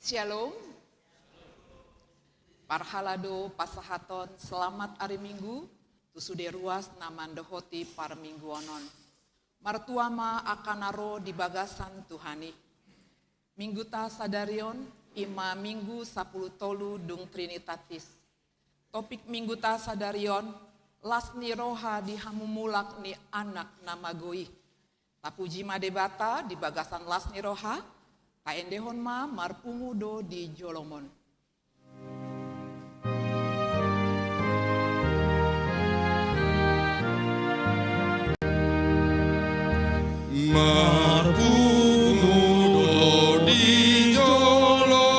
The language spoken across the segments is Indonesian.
Shalom, parhalado pasahaton selamat hari Minggu, tusude ruas naman dohoti par minggu onon. Martuama akanaro di bagasan Tuhani. Minggu ta sadarion, ima minggu 10 tolu dung Trinitatis. Topik minggu ta sadarion, lasni roha di hamumulak ni anak nama goi. Tapuji madebata di bagasan lasni roha, Taendehon ma marpungudo di Jolomon. Marpungudo di Jolomon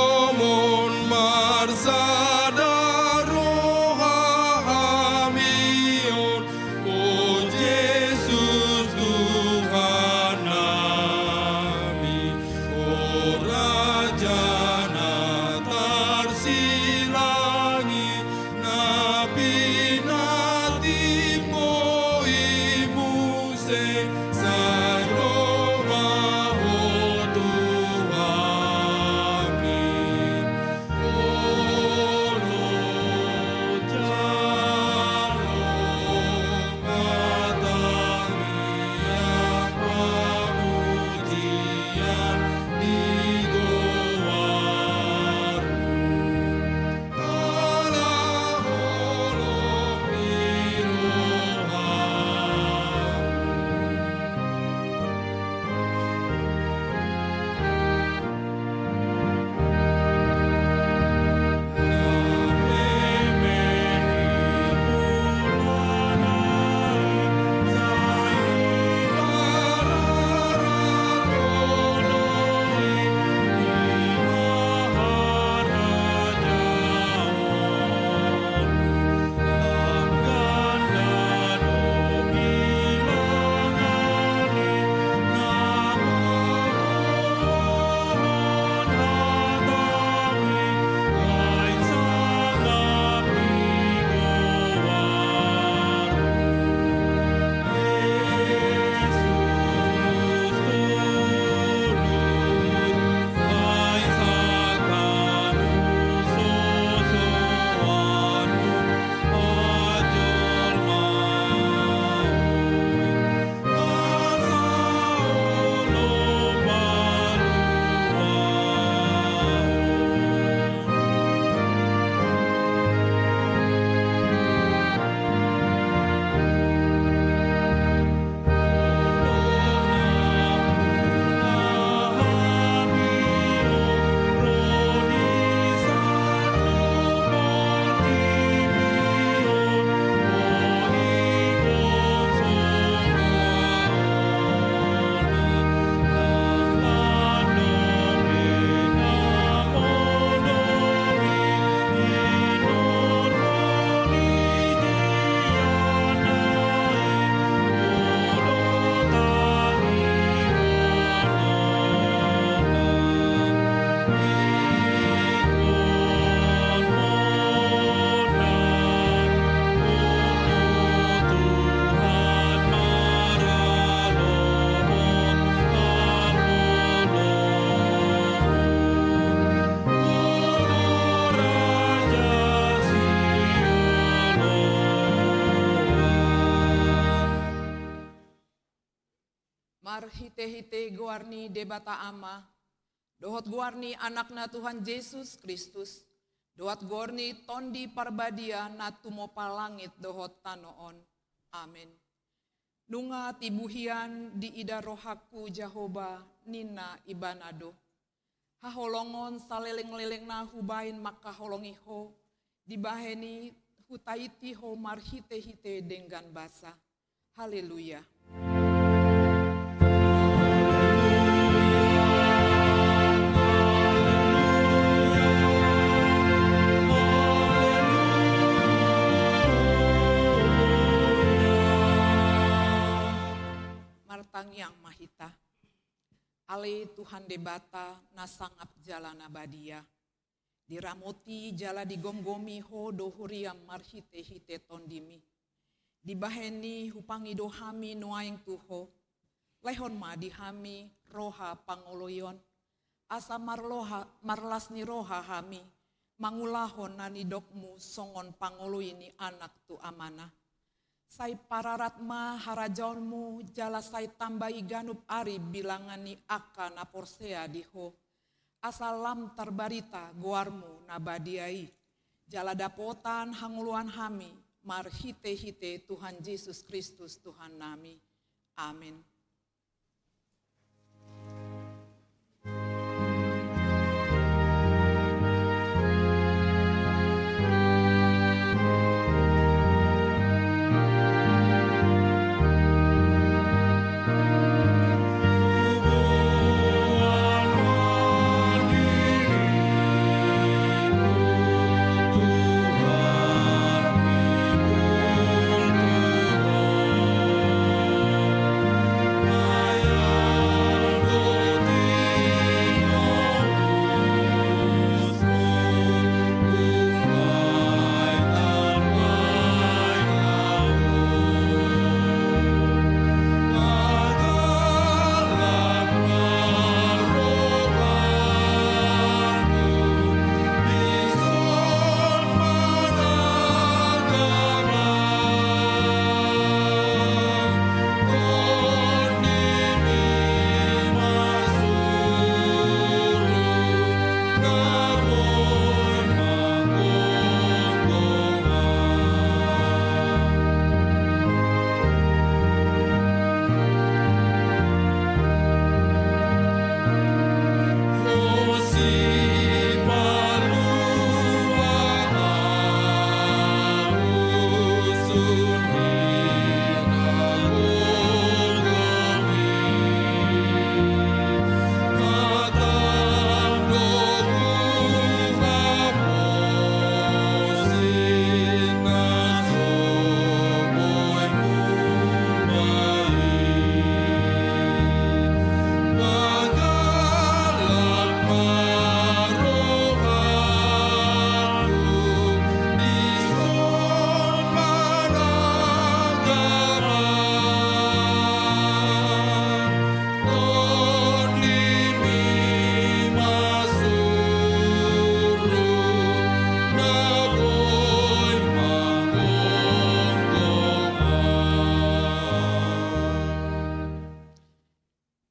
marsada roha hamion, oh Yesus Tuhan kami, oh Raja natar silangi, nabi natimo imuse Marhite-hite guarni debata ama, dohot guarni anakna Tuhan Yesus Kristus, dohot guarni tondi parbadia natumo palangit dohot tanoon. Amin. Nunga tibuhian di ida rohaku Jahoba nina ibanado. Haholongon saleleng-leleng na hubain maka holongiho, dibaheni hutaiti ho marhite-hite dengan basa. Haleluya. Martang yang mahita, ale Tuhan debata nasangap jalana badia, diramoti jala digomgomi ho dohuriam marhite hite tondimi, dibaheni hupangi dohami nuaing tuho, lehon ma dihami roha pangoloyon, asa marlas ni roha hami, mangulahon na ni dokmu songon pangolo ini anak tu amanah. Sai pararat ma harajaonmu jala sai tambahi ganup ari bilangan ni aka na porsea diho. Asalam tarbarita goarmu na badiai. Jala dapotan hanguluan hami marhite-hite Tuhan Yesus Kristus Tuhan nami. Amin.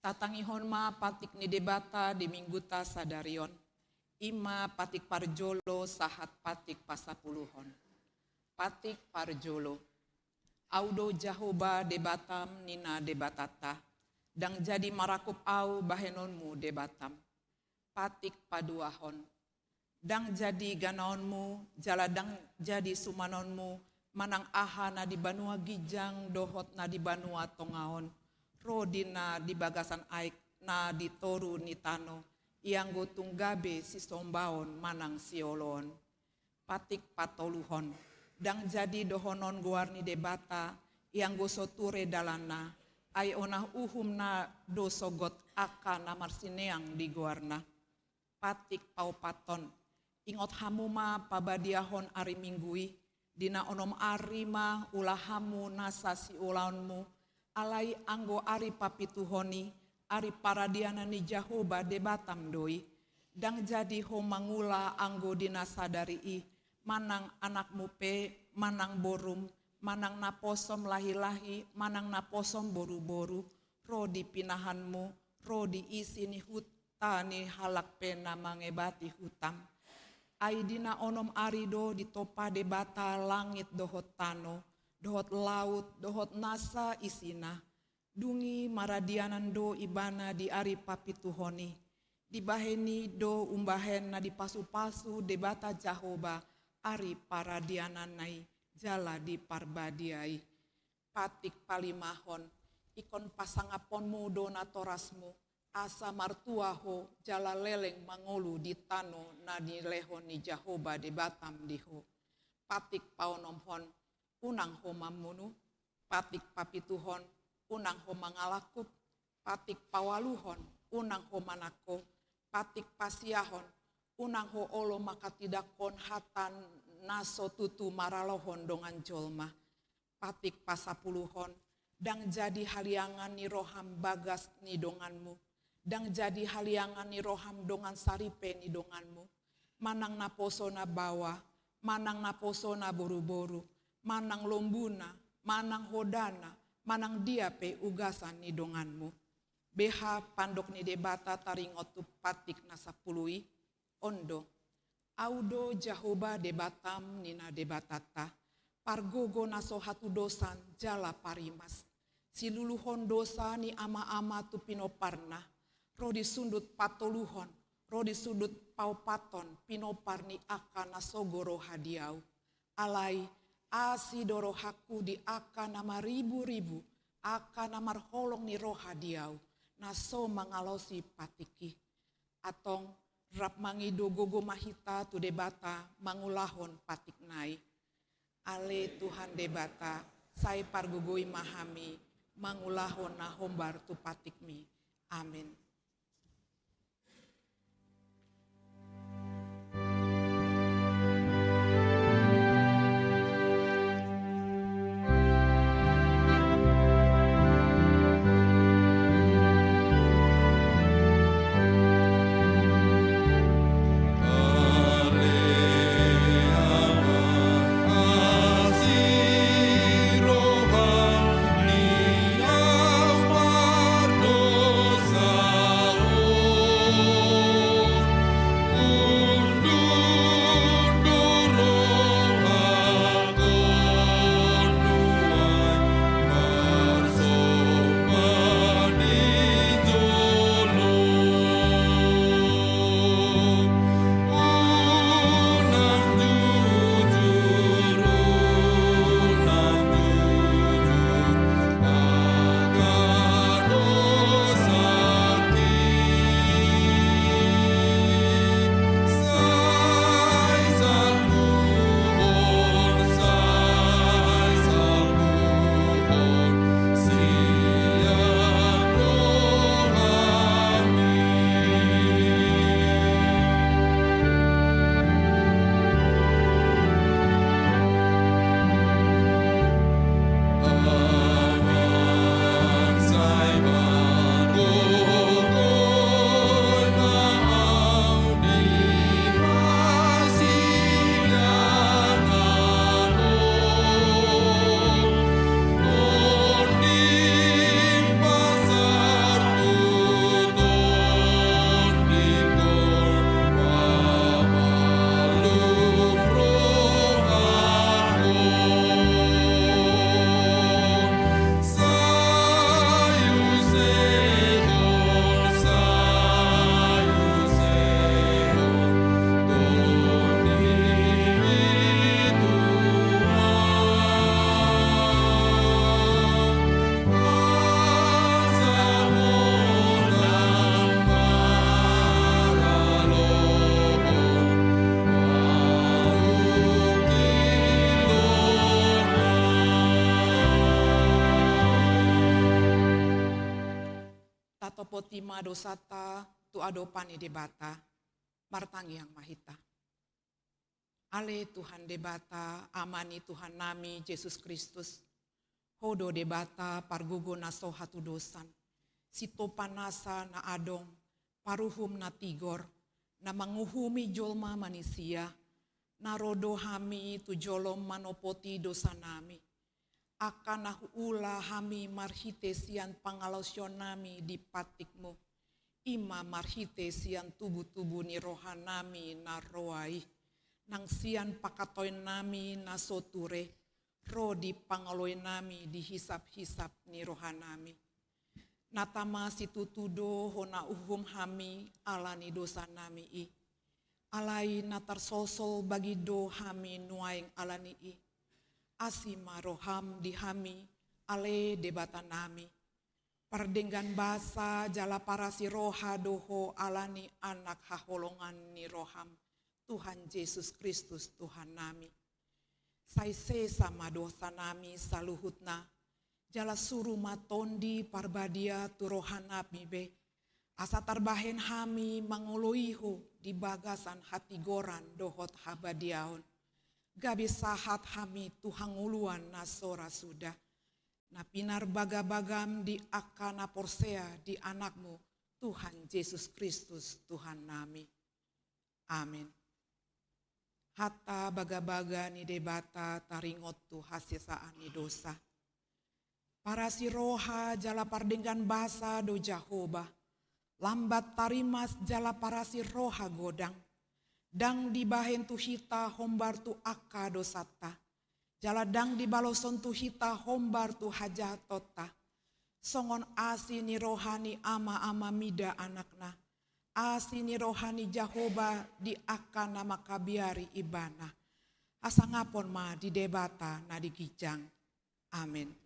Tatangihon ma patik ni debata di minggu ta sadarion. Ima patik parjolo sahat patik pasapuluhon. Patik parjolo. Audo Jahoba debatam nina debatata. Dang jadi marakup au bahenonmu debatam. Patik paduahon. Dang jadi ganaonmu, jaladang jadi sumanonmu, manang aha na di banua gijang, dohot na di banua tongaon. Rodina di bagasan aik na di toru ni tano, iang gotung gabe si sombaon manang siolon. Patik patoluhon, dang jadi dohonon guarni debata, iang gosoture dalana, ay onah uhum na dosogot aka na marsineang di guarna. Patik paupaton, ingot hamuma pabadiahon ari minggui, dina onom arima ulahamu nasa si ulaonmu, alai anggo ari papituhoni, ari paradiana ni Jahoba debatam doi, dang jadi ho mangula anggo dinasadari i, manang anakmu pe, manang borum, manang naposom lahi-lahi, manang naposom boru-boru, ro di pinahanmu, ro di isi ni hutani halak pena mangebati hutang. Aidina onom arido di topa debata langit dohot tano, dohot laut, dohot nasa isina, dungi maradianan do ibana di ari papituhoni, dibaheni do umbahen na di pasu-pasu debata Jahoba, ari paradianan nai jala di parbadiai. Patik palimahon, ikon pasangaponmu donatorasmu, asa martuaho jala leleng mangolu di tano na di lehon ni Jahoba debatam diho. Patik paunomhon, unang homamunu, patik papituhon, unang homangalakup, patik pawaluhon, unang homanako, patik pasiahon, unang ho olo makatidakon hatan naso tutu maralohon dongan jolma, patik pasapuluhon, dang jadi haliangan ni roham bagas ni donganmu, dang jadi haliangan ni roham dongan saripe ni donganmu, manang naposo na bawa, manang naposo na boru-boru, manang lombuna, manang hodana, manang diape ugasan ni donganmu. Beha pandok ni debata taringot tu patik na sapului, ondo, audo Jahoba debatam nina debatata, pargogo naso hatu dosan jala parimas, siluluhon dosa ni ama-ama tu pinoparna, ro di sundut patoluhon, ro di sudut paupaton pinopar ni aka nasogoro hadiau, alai asi doro haku di aka nama ribu-ribu, aka namar holong ni roh hadiau, naso mangalosi patiki, atong rap mangido gogo mahita tu debata mangulahon patik nai. Ale Tuhan debata, sai pargogoi mahami, mangulahon na hombar tu patikmi. Amin. Potima dosata tu adopani debata, martangi yang mahita. Ale Tuhan debata, amani Tuhan nami Yesus Kristus, hodo debata pargugo naso hatu dosan, sito panasa na adong, paruhum na tigor, na manguhumi jolma manusia, na rodo hami tu jolom manopoti dosa nami. Akan ula hami marhite sian pangalosyon nami di patikmu. Ima marhite sian tubuh-tubuh ni rohan nami na roai. Nang sian pakatoy nami na soture. Ro di pangaloy nami di hisap-hisap ni rohan nami. Natama situtudo hona uhum hami ala ni dosa nami i. Alai natar sosol bagi do hami nuaing ala ni i. Asima roham dihami ale debata nami. Pardenggan basa jala parasi roha doho alani anak haholongan ni roham. Tuhan Yesus Kristus Tuhan nami. Saise sama dosa nami saluhutna. Jala suru matondi parbadia tu rohan nabi be. Asa tarbahen hami mangoloiho di bagasan hati goran dohot habadiaon. Gabi sahat hami Tuhan uluan nasora sudah. Na pinar baga-bagam di akana porsea di anakmu Tuhan Yesus Kristus Tuhan nami. Amin. Hatta baga-baga ni debata taringot tu hasisaan ni dosa. Para si roha jala pardenggan basa do Jehovah. Lambat tarimas jala para si roha godang. Dang dibahen tu hita hombar tu akka dosata. Jala dang dibaloson tu hita hombar tu hajatota. Songon asi ni rohani ama-ama mida anakna. Asi ni rohani Jehovah di akka nama kabiari ibana. Asa ngapon ma di debata na di gijang. Amin.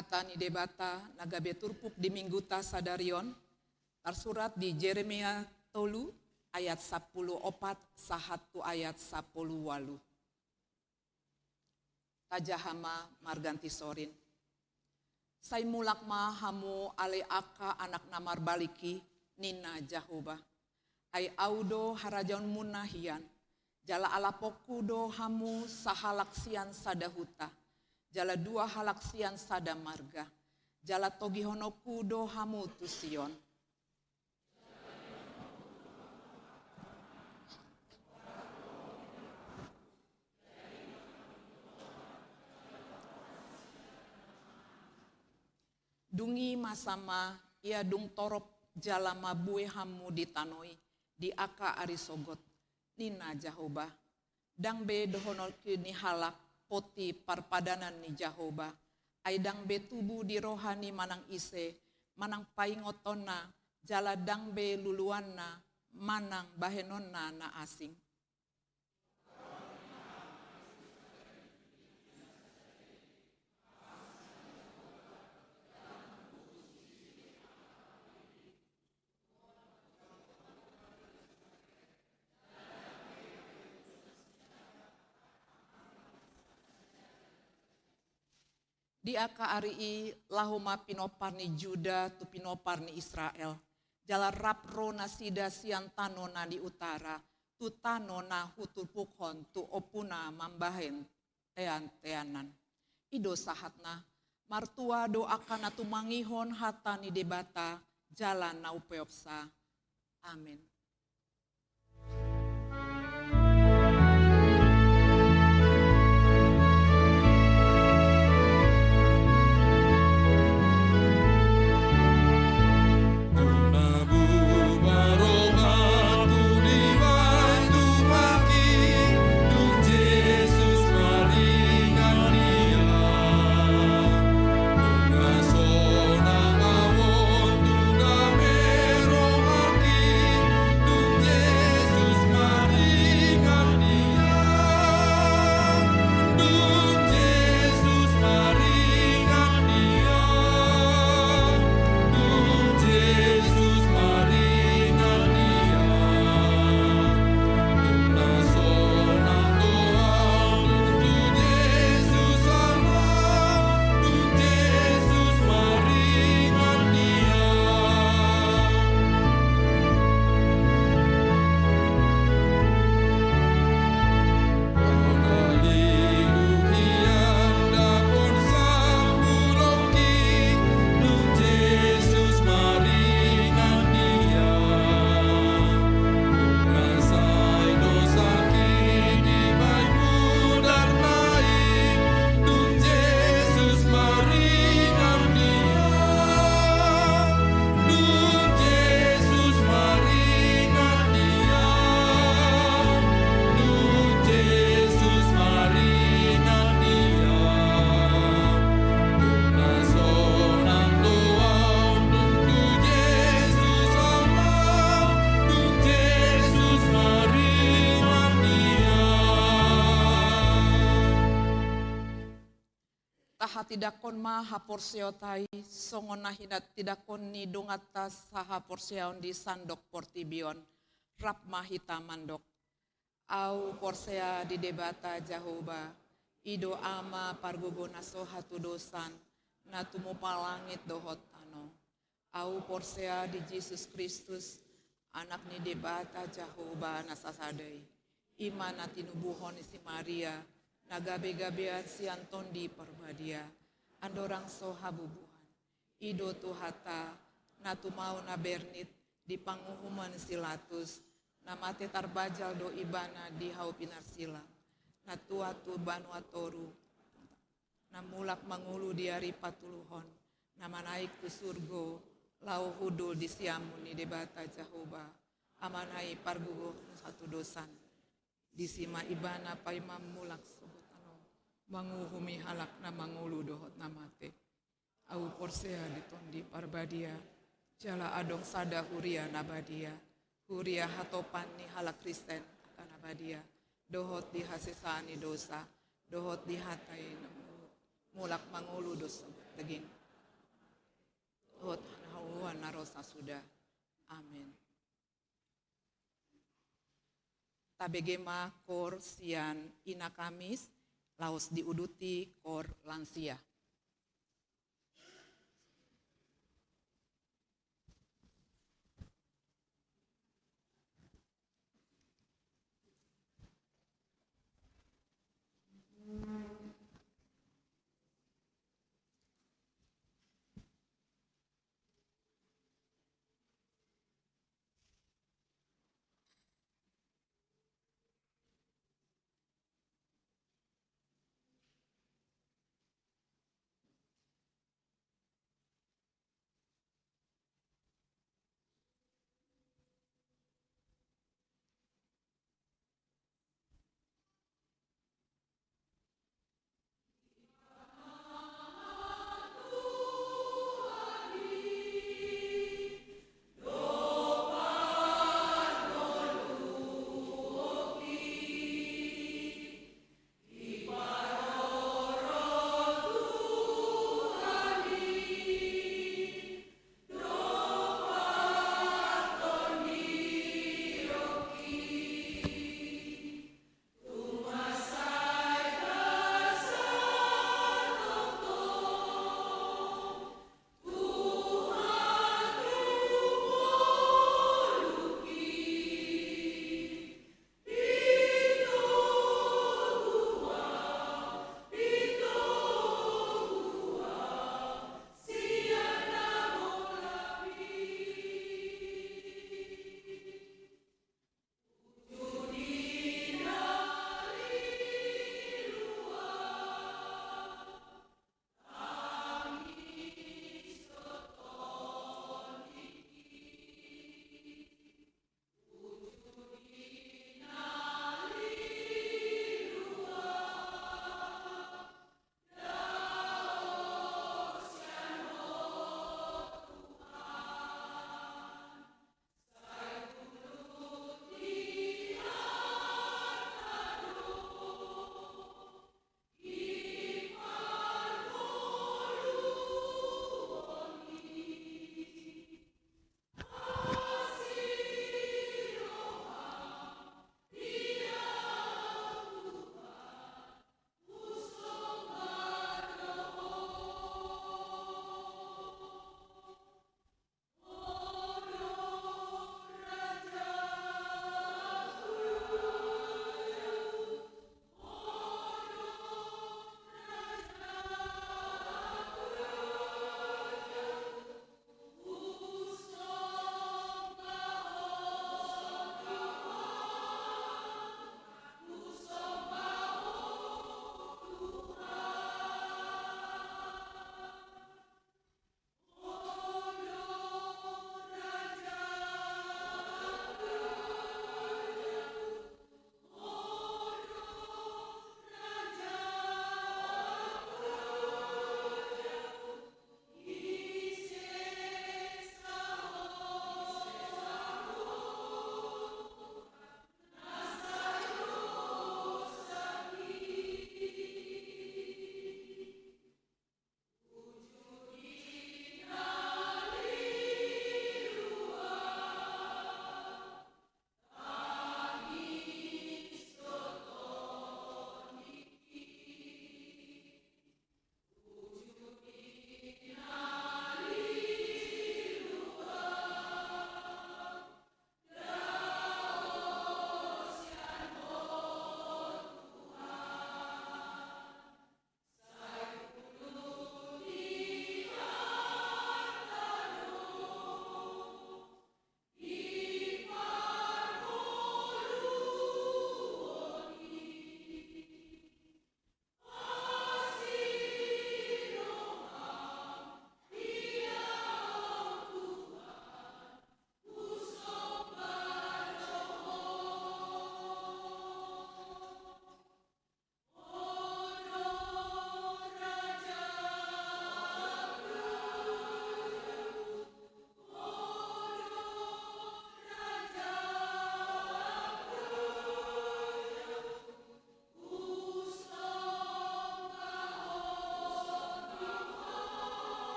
Hatani debata nagabe turpuk di mingguta sadarion tersurat di Jeremia 3 ayat 10 opat sahatu ayat 10 walu. Tajahama marganti sorin. Sai mulak ma hamu ale aka anak namar baliki nina Jehovah. Ai audo harajaun munahian. Jala alapoku do hamu sahalaksian sadahuta. Jala dua halaksian sada marga. Jala togihonoku do hamu tusion. Dungi masama ia dung torop jala mabue hamu ditanoi di aka arisogot nina Jehovah. Dang be dohonol ni halak poti parpadanan ni Jehovah. Aidang be tubuh di rohani manang ise, manang paingotona, jala dang be luluanna, manang bahenonna na asing. Di aka arii lahoma pinopar ni Juda tu pinopar ni Israel. Jala rapro nasida siantano na di utara, tutano na hutupukon tu opuna mambahen tean-teanan. Ido sahatna, martua doakan na tumangihon hata ni debata, jalan na upeopsa. Amin. Tidakon ma haporsiotai songon nahidat tidakon ni dongatas saha porsion di sandok portibion rap mahita mandok au porsea di debata jahoba ido ama pargogo naso hatu dosan natumu palangit dohot ano au porsea di Yesus Kristus anak ni debata jahoba nasasadai iman tinubuhon si Maria nagabe-gabean si Anton di perbadia andorang sohabubuhan ido tuhata natu mau na bernit di panguhuman silatus namate tarbajal do ibana di hau pinarsila natua tu banuatoru namulak mangulu diari patuluhon nama naik tu surgo lau hudul di siamun ni debata jahoba amanai pargugo satu dosan di sima ibana paimam mulak manguhumi halak na mangulu dohot namate au porsea ditondi parbadia jala adong sada huria nabadia huria hatopan ni halak Kristen kanabadia dohot di hasesani dosa dohot di hatai mulak mangulu dosa daging dohot hauan narosa sudah amin. Tabegema kor sian ina Kamis laos diuduti kor lansia.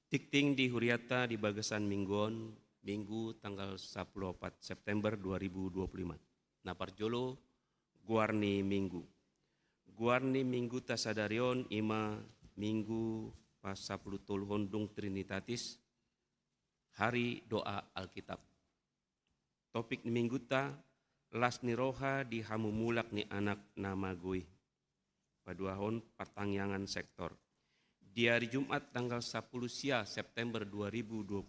Tikting di Huriata di Bagasan Mingguon, Minggu tanggal 14 September 2025. Naparjolo, Guarni Minggu. Guarni Minggu tasadarion ima Minggu pas 10 Hondung Trinitatis, Hari Doa Alkitab. Topik ni minggu ta, las ni roha di hamumulak ni anak nama gue. Paduahon pertangyangan sektor. Di hari Jumat tanggal 10 September 2025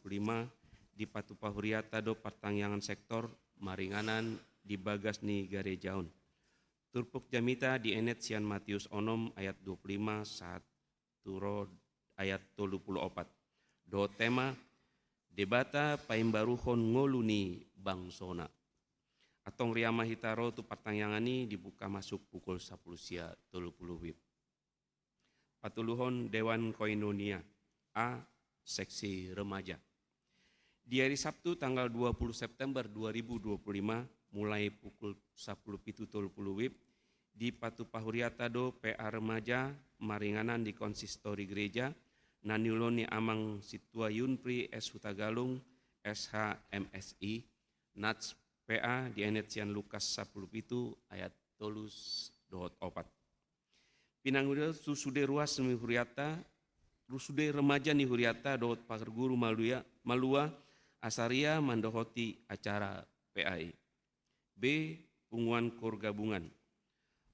di Patupahuriata do pertangyangan sektor maringanan di bagas ni garejaon. Turpuk jamita di enet sian Matius onom ayat 25 saat turo ayat 34. Do tema debata paimbaruhon ngoluni bangsona. Atong riama hitaro tu pertangyangan ini dibuka masuk pukul 10 sia 30 wib. Patuluhon Dewan Koinonia A seksi remaja. Di hari Sabtu tanggal 20 September 2025 mulai pukul 10.30 wib di Patupahuriata do PA remaja maringanan di konsistori gereja naniuloni amang situa Yunpri S Hutagalung SH MSI Nats PA di enetsian Lukas 10 ayat 3:4. Pinanguda susude ruas ni Huriata, rusude remaja ni Huriata dot pakar guru Malua asaria mandohoti acara PAI. B. Punguan Kor Gabungan.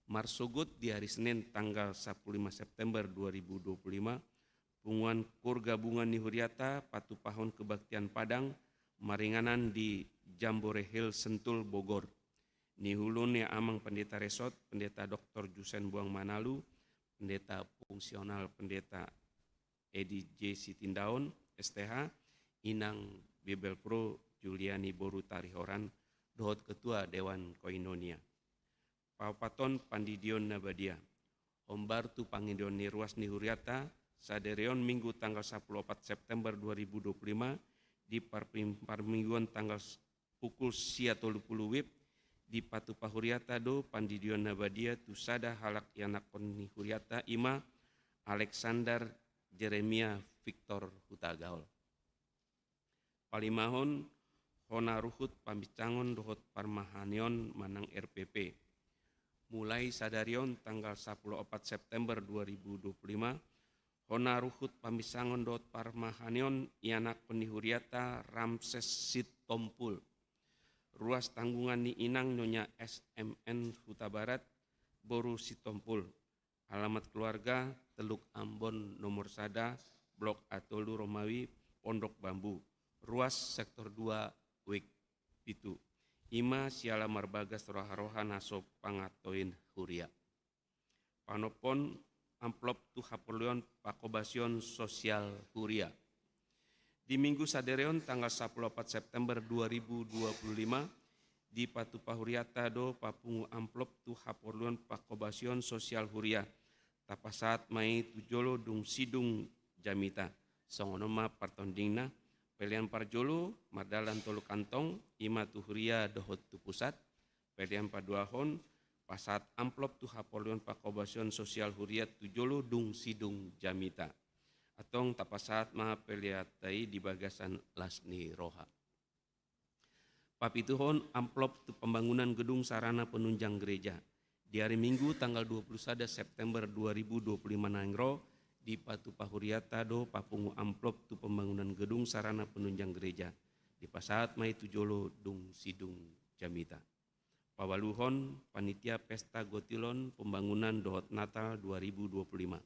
Marsogot di hari Senin tanggal 15 September 2025, Punguan Kor Gabungan ni Huriata Patupahon Kebaktian Padang maringanan di Jambore Hill Sentul Bogor. Ni hulun ya amang pendeta resort, pendeta Dr. Jusen Buang Manalu, pendeta fungsional pendeta Edi J. Sitindaon, STH, Inang Bibel Pro Juliani Boru Tarihoran, dohot ketua Dewan Koinonia. Paupaton Pandidion Nabadia, Ombar tu Pangidion ni Ruas ni Huriata, Sadereon Minggu tanggal 14 September 2025, di Parmingguan tanggal pukul 30 wib, di Patupahuriata do Pandidion Nabadia tusada halak yanakon ni Huriata ima Alexander Jeremia Victor Hutagaol. Palimahon hona ruhut pambicangon dohot parmahanion manang RPP. Mulai sadarion tanggal 14 September 2025 hona ruhut pambicangon dohot parmahanion yanakon ni Huriata Ramses Sit Tompul. Ruas tanggungan ni Inang Nyonya SMN Huta Barat, Boru Sitompul. Alamat keluarga Teluk Ambon nomor Sada, Blok Atolu Romawi, Pondok Bambu. Ruas sektor 2 Wik Pitu. Ima siala marbagas roha-roha nasop pangatoin Huria. Panopon amplop tu haperluan pakobasion sosial Huria. Di Minggu Sadereon tanggal 14 September 2025 di Patupahuriata do papungu amplop tu haporluan pakobasion sosial Huria. Tapasat mai tujolo dung sidung jamita. Songonoma partondingna pelian parjolo mardalan tolu kantong ima tu Huria dohot tu pusat. Pelian paduahon pasat amplop tu haporluan pakobasion sosial Huria tujolo dung sidung jamita. Atong tapasat maha peliatai di bagasan lasni roha. Papituhon amplop tu pembangunan gedung sarana penunjang gereja. Di hari Minggu tanggal 21 September 2025 nangro di Patupahuriata do papungu amplop tu pembangunan gedung sarana penunjang gereja. Di pasat mai tujolo dung sidung jamita. Pawaluhon panitia pesta gotilon pembangunan dohot Natal 2025.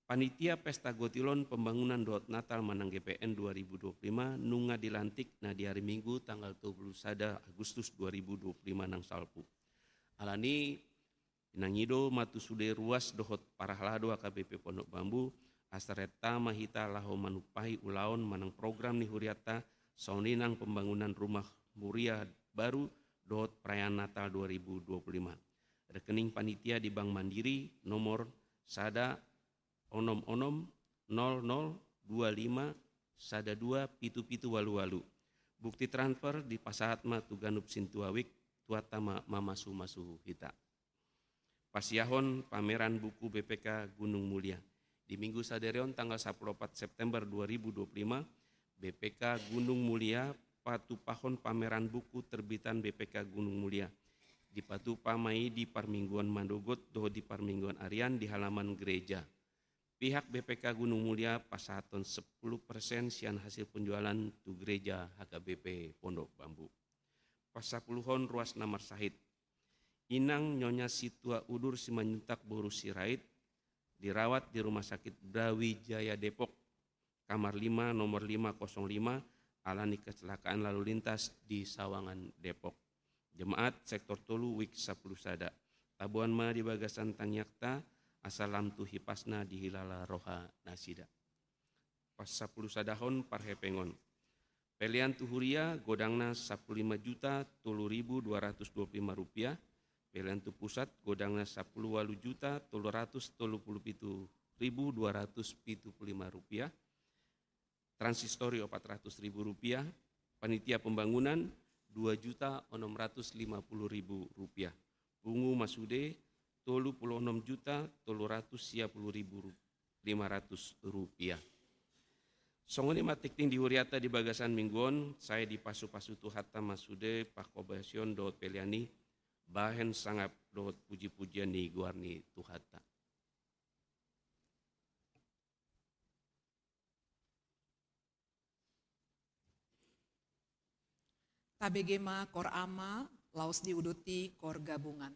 Panitia Pesta Gotilon Pembangunan Dohot Natal Manang GPN 2025 nunga dilantik na di hari Minggu tanggal 21 Agustus 2025 nang salpu. Alani pinangido matu sude ruas dohot parahlado AKBP Pondok Bambu asareta mahita laho manupahi ulaon manang program ni Huriata sauninang pembangunan rumah muria baru dohot perayaan Natal 2025. Rekening panitia di Bank Mandiri nomor sada onom-onom 0025 sada 2 pitu-pitu walu-walu. Bukti transfer di Pasahatma Tuganup Sintuawik tuatama mamasu-masu hita. Pasiahon pameran buku BPK Gunung Mulia. Di Minggu Sadereon tanggal 14 September 2025, BPK Gunung Mulia Patu Pahon pameran buku terbitan BPK Gunung Mulia. Di Patu Pamai di Parmingguan Mandogot, doh di Parmingguan Arian di halaman gereja. Pihak BPK Gunung Mulia pasahaton 10% sian hasil penjualan tu gereja HKBP Pondok Bambu. Pasapuluhon ruas namar sahid. Inang Nyonya Situa Udur Simanyuntak Boru Sirait dirawat di Rumah Sakit Brawijaya Depok, kamar 5 nomor 505, alami kecelakaan lalu lintas di Sawangan Depok. Jemaat sektor Tolu Wik 10 Sada. Tabuan ma di bagasan Tangyakta, asalam tu hipasna di hilala roha nasida. Pas 10 sadahon parhepengon. Pelian tuhuria godangna 15 juta 10.225 rupiah. Pelian tu pusat godangna 10 juta 337.275 rupiah. Transistori 400.000 rupiah. Panitia pembangunan 2.650.000 rupiah. Pungu masude 36.310.500 rupiah. Songoni matikting di Huriata di Bagasan Mingguon, saya di pasu-pasu tu hatta masude pakobasion dot peliani, bahen sangap dot puji-pujian di guarni tu hatta. Tabegema kor ama, laos diuduti kor gabungan.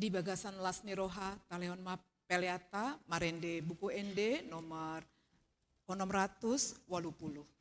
di Bagasan Lasni Roha, Taleon Peleata, Marende Buku Ende, nomor 680.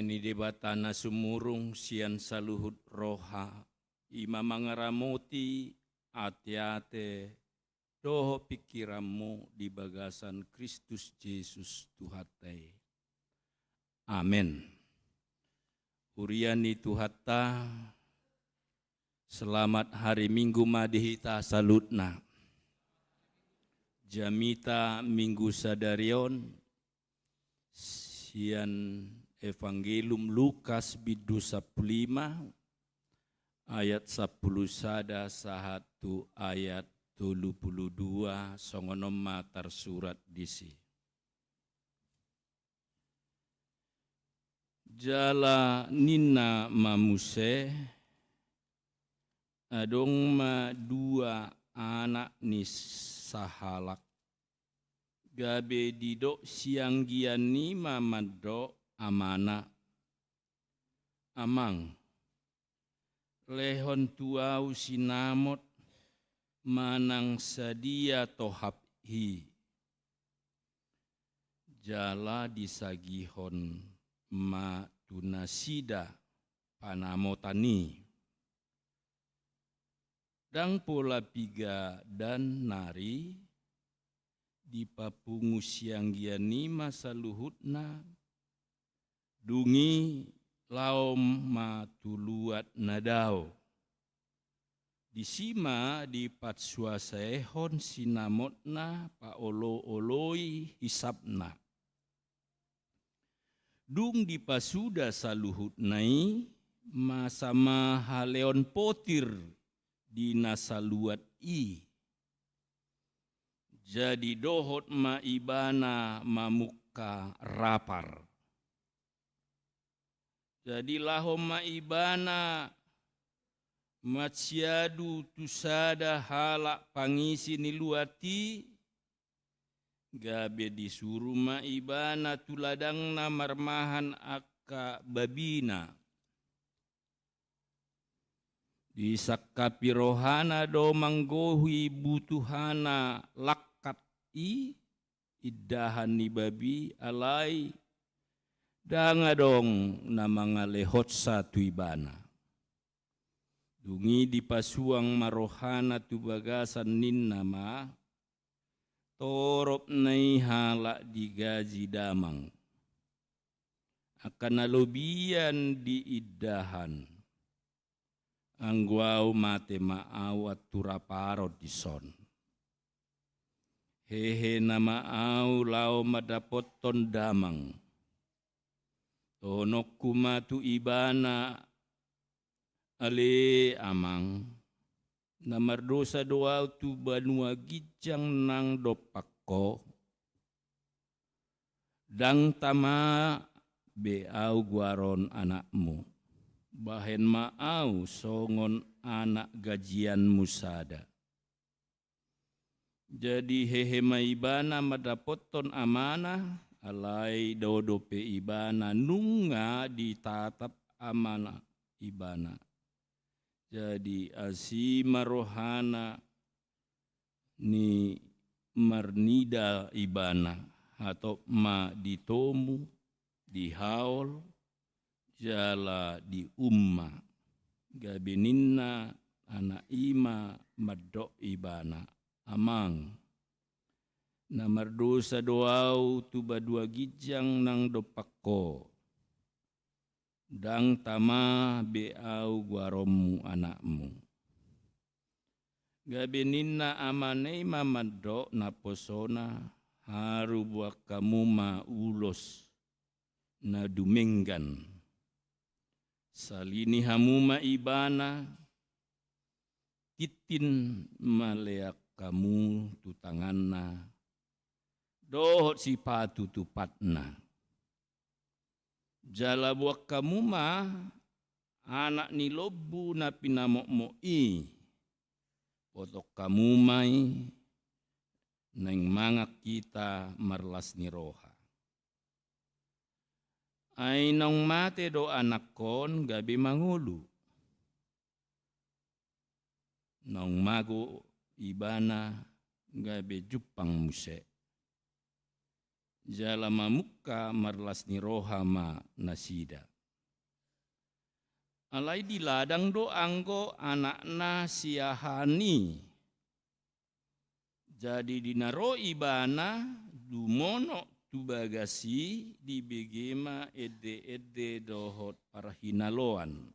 Ngeni debatana sumurung sian saluhut roha ima mangaramoti ate-ate doho pikiranmu di bagasan Kristus Yesus Tuhatai. Amin. Uriani Tuhata, selamat hari Minggu madihita salutna. Jamita Minggu sadarion, sian Evangelium Lukas bidu 15 ayat 10 sada sahatu ayat 22 songonom matar surat disi. Jala nina mamuse adong ma dua anak nis sahalak gabe didok siang giani mamadok amana amang lehon tuau sinamot manang sadia tohaphi jala disagihon ma tunasida panamotani dang pola piga dan nari di papungu siang giani masa luhutna dungi laom matuluat nadao. Disima di patsuasehon sinamotna pa olo-oloi hisapna. Dung di pasuda saluhutnai masama haleon potir di nasaluat i. Jadi dohot ma ibana mamuka rapar. Jadi lahom maibana matsiadu tusada halak pangisi niluati gabe disuruh maibana tuladang na marmahan akka babina. Disakapi rohana do manggohi butuhana lakat iddahan ni babi alai danga dong na mga lehot sa tuibana. Dungi di pasuang marohana tu bagasan nin nama, torop nai hala digaji damang. Akan alobian di iddahan. Angguau mate maawat turaparot di son. Hehe nama au lau madapoton damang. Tonok kumatu ibana ale amang namar dosa doa tu banua gijang nang dopakko dang tama beau guaron anakmu bahen maau songon anak gajian musada. Jadi hehe maibana madapoton amanah alai dodope ibana nunga ditatap amanah ibana. Jadi asima rohana ni marnida ibana atau ma ditomu dihaul jala di umma gabeninna anak ima madok ibana amang. Namar dosa doau tu badua gijang nang dopakko. Dang tama beau guaromu anakmu. Gabeninna amanei mamadok na posona haru buat kamu ma ulos na dumenggan. Salini hamu ma ibana titin maleak kamu tu tanganna. Dohot si patu tupatna. Jala buat kamu mah anak ni lobu na pinamok-moi. Potok kamu mai neng mangak kita marlas ni roha. Ay nong mate do anak kon gabi mangulu. Nong mago ibana gabi jupang muse. Jala mamuka marlas ni roha ma nasida. alai di ladang do anggo anakna siahani. Jadi dinaro ibana dumono tu bagasi di begema ede dohot parhinaloan.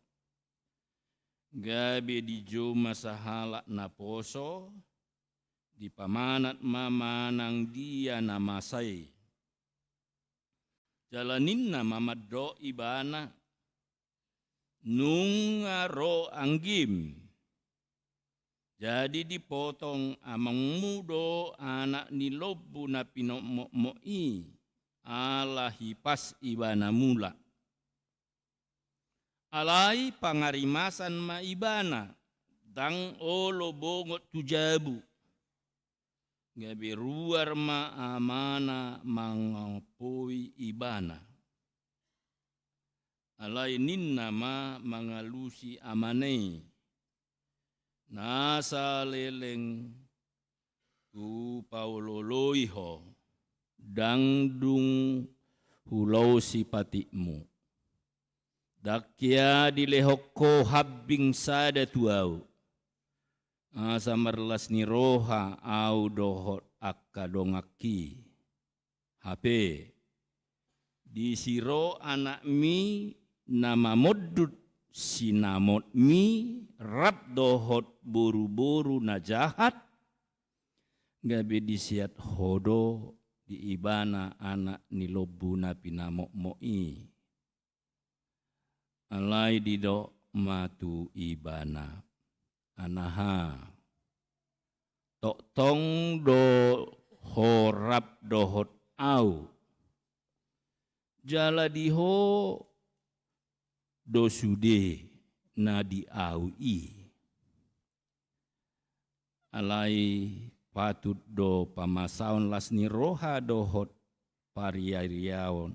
Gabe di jo masahala na poso, di pamanat mamanang dia namasai. Jalanin na mamadro ibana, nungaro anggim. Jadi dipotong amang mudo anak nilobu na pinokmokmoi, ala hipas ibana mula. Alai pangarimasan ma ibana, dang olo bongot tujabu. Gabi ruar ma amana mangapoi ibana. Alai ninna ma mangalusi amanei. Nasa leleng tu pauloloiho, dangdung hulau sipatikmu. Dakya dilehokko habbing sada tuau. Asa merlas ni roha au dohot akka dongaki. Hape. Di siro anak mi nama moddut sinamot mi rap dohot buru-buru na jahat. Gabe disiat hodo di ibana anak nilobu na pinamokmoi. Alai dido matu ibana anaha tok tong do horap dohot au jala diho do sude na di au i alai patut do pamasaon lasni roha dohot pariariaon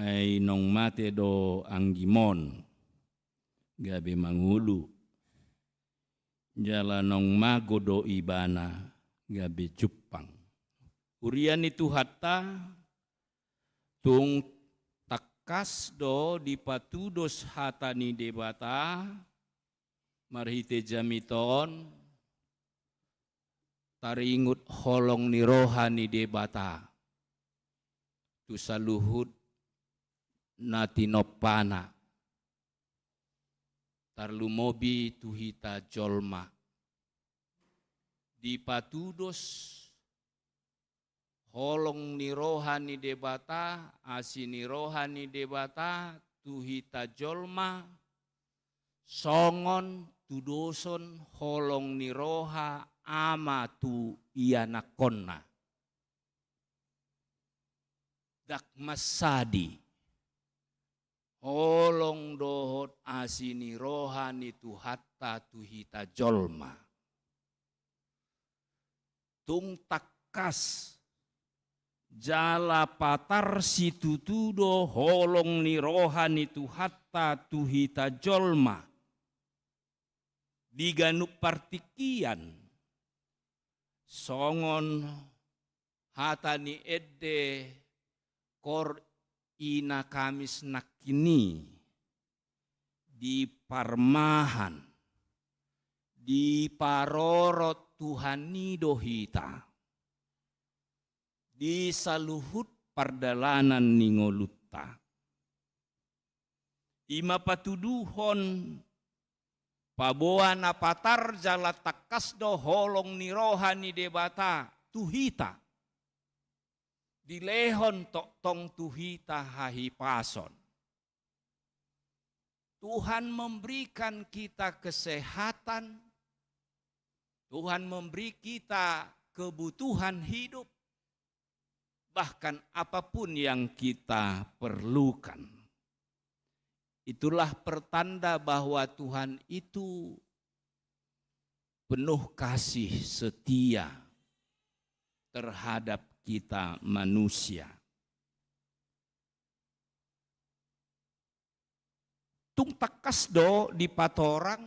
ai nong mate do anggimon gabe mangulu jala nong mago do ibana gabe cupang urian itu hatta tung takas do dipatudos hatani debata marhite jamiton taringut holong ni rohani debata tu saluhut natinopana tarlumobi tuhita jolma dipatudos holong ni rohani debata asini rohani debata tuhita jolma songon tudoson holong ni roha ama tu ianakonna dak masadi holong dohot asini rohani tu hatta tuhita jolma. Tung takas jala patar situtudo holong ni rohani tu hatta tuhita jolma. Diganuk partikian songon hatani edde kor ina kamis nakini di parmahan di parorot Tuhani dohita di saluhut pardalanan ningolutta ima patuduhon paboa napatar jala takas do holong ni rohani debata tuhita dilehon tok tong tuhita hahipason. Tuhan memberikan kita kesehatan, Tuhan memberi kita kebutuhan hidup, bahkan apapun yang kita perlukan. Itulah pertanda bahwa Tuhan itu penuh kasih setia terhadap kita manusia. Tung takas do di patorang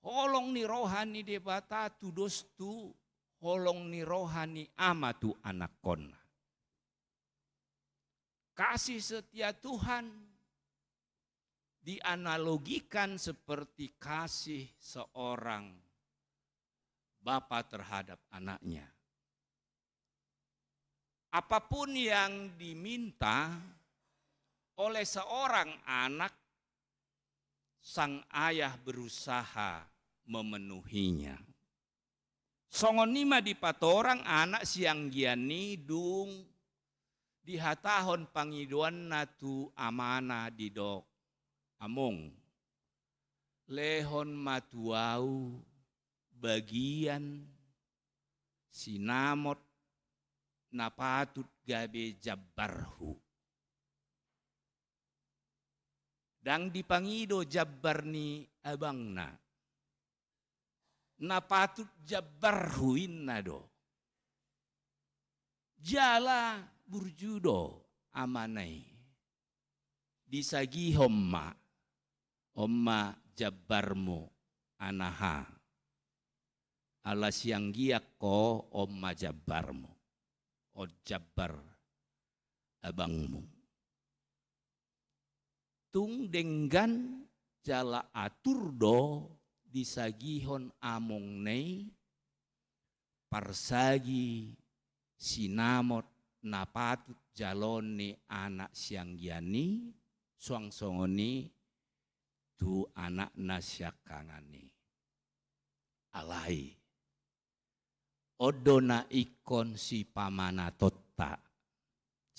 holong ni rohani debata tudos tu holong ni rohani amatu anakon. Kasih setia Tuhan dianalogikan seperti kasih seorang bapa terhadap anaknya. Apapun yang diminta oleh seorang anak, sang ayah berusaha memenuhinya. Songonima di patorang anak siang giani dung dihatahon pangiduan natu amana di dok among. Lehon matuau bagian sinamot napatut gabe jabbarhu. Dang dipangido jabbar ni abangna. Napatut jabbarhu inna do. Jala burjudo amanai. Disagi homma. Homma jabbarmu anaha. Ala siang giak ko omma jabbarmu. O jabbar abangmu. Tung denggan jala atur do disagihon among nei parsagi sinamot napatut jaloni anak siang giani suang songoni tu anak nasyakangani alai odona ikon si pamana totta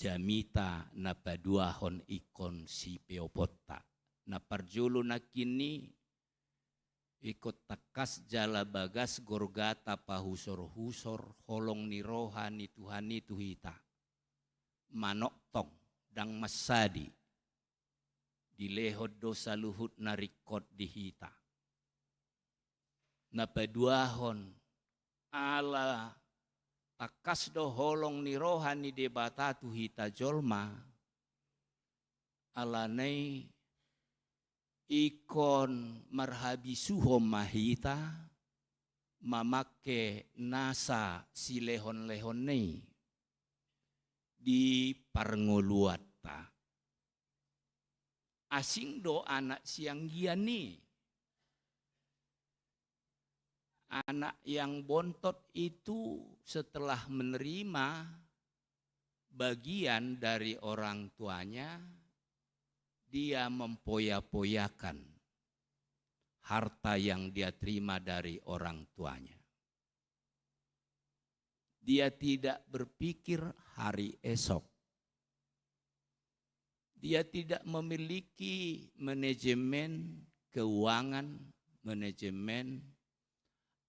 jamita na paduahon ikon si peopota na parjulu na kini ikut takas jala bagas gorgata pahusor-husor holong ni roha ni Tuhan ni tuhita manok tong dang masadi dilehod dosa luhut na rikot dihita na paduahon ala takas do holong ni roha ni debata tuhita jolma alanai ikon marhabisuhom mahita mamake nasa si lehon-lehon nei di parngoluata asing do anak siang giani anak yang bontot itu setelah menerima bagian dari orang tuanya, dia mempoya-poyakan harta yang dia terima dari orang tuanya. Dia tidak berpikir hari esok. Dia tidak memiliki manajemen keuangan, manajemen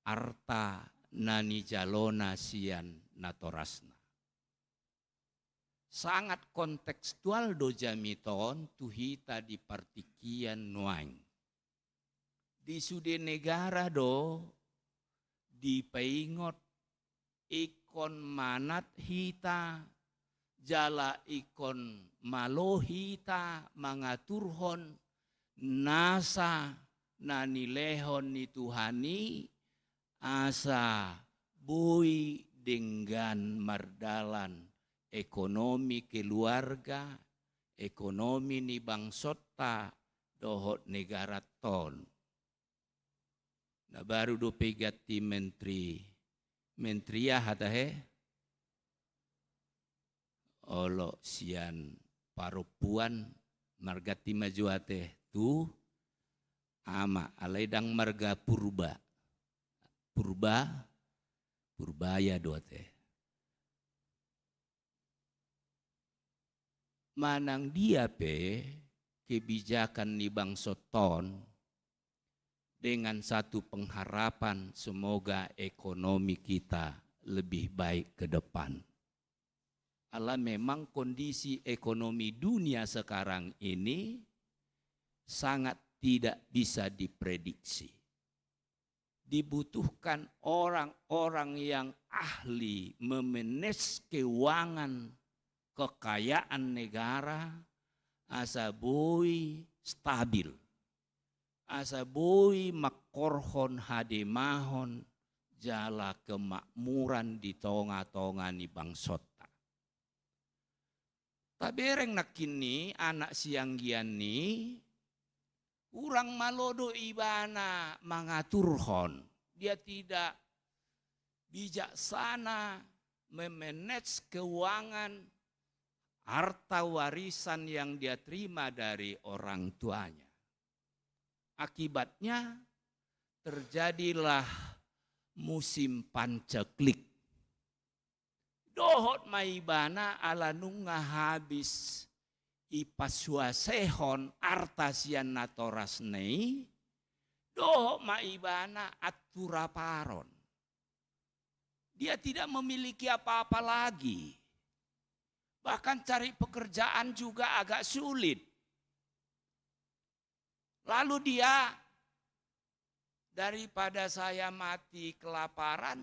arta nani jalona sian natorasna. Sangat kontekstual do jamiton tuhita di partikian nuang. Di sude negara do di paingot ikon manat hita jala ikon malo hita mangaturhon nasa nani lehon ni Tuhani asa bui dengan mardalan ekonomi keluarga, ekonomi ni bangsota dohot negara ton. Nah baru do pegati menteri hatahe olo sian parupuan margati majuate tu ama alaidang marga purbaya doate. Manang dia kebijakan ni bangsoton dengan satu pengharapan semoga ekonomi kita lebih baik ke depan. Allah memang kondisi ekonomi dunia sekarang ini sangat tidak bisa diprediksi. Dibutuhkan orang-orang yang ahli memanage keuangan kekayaan negara asabui stabil. Asabui makorhon hademahon jala kemakmuran di tonga-tonga ni bangsota. Tabereng nakini anak sianggian ni kurang malodo ibana mengaturhon. Dia tidak bijaksana memanage keuangan harta warisan yang dia terima dari orang tuanya. Akibatnya terjadilah musim panceklik. Dohot maibana ala nunga habis ipasuasehon artasian natoras nei. Dohot maibana aturaparon. Dia tidak memiliki apa-apa lagi. Bahkan cari pekerjaan juga agak sulit. Lalu dia, daripada saya mati kelaparan,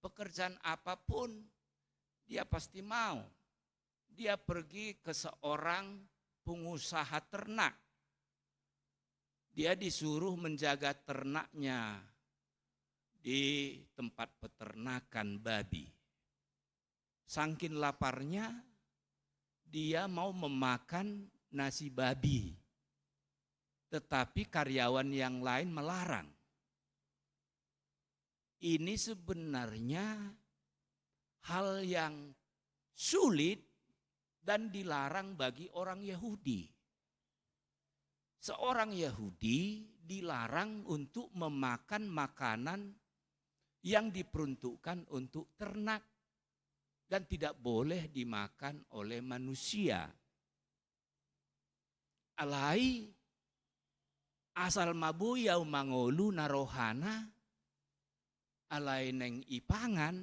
pekerjaan apapun dia pasti mau. Dia pergi ke seorang pengusaha ternak. Dia disuruh menjaga ternaknya di tempat peternakan babi. Saking laparnya, dia mau memakan nasi babi. Tetapi karyawan yang lain melarang. Ini sebenarnya hal yang sulit dan dilarang bagi orang Yahudi. Seorang Yahudi dilarang untuk memakan makanan yang diperuntukkan untuk ternak dan tidak boleh dimakan oleh manusia. Alai asal mabuyau mangolu narohana alai neng ipangan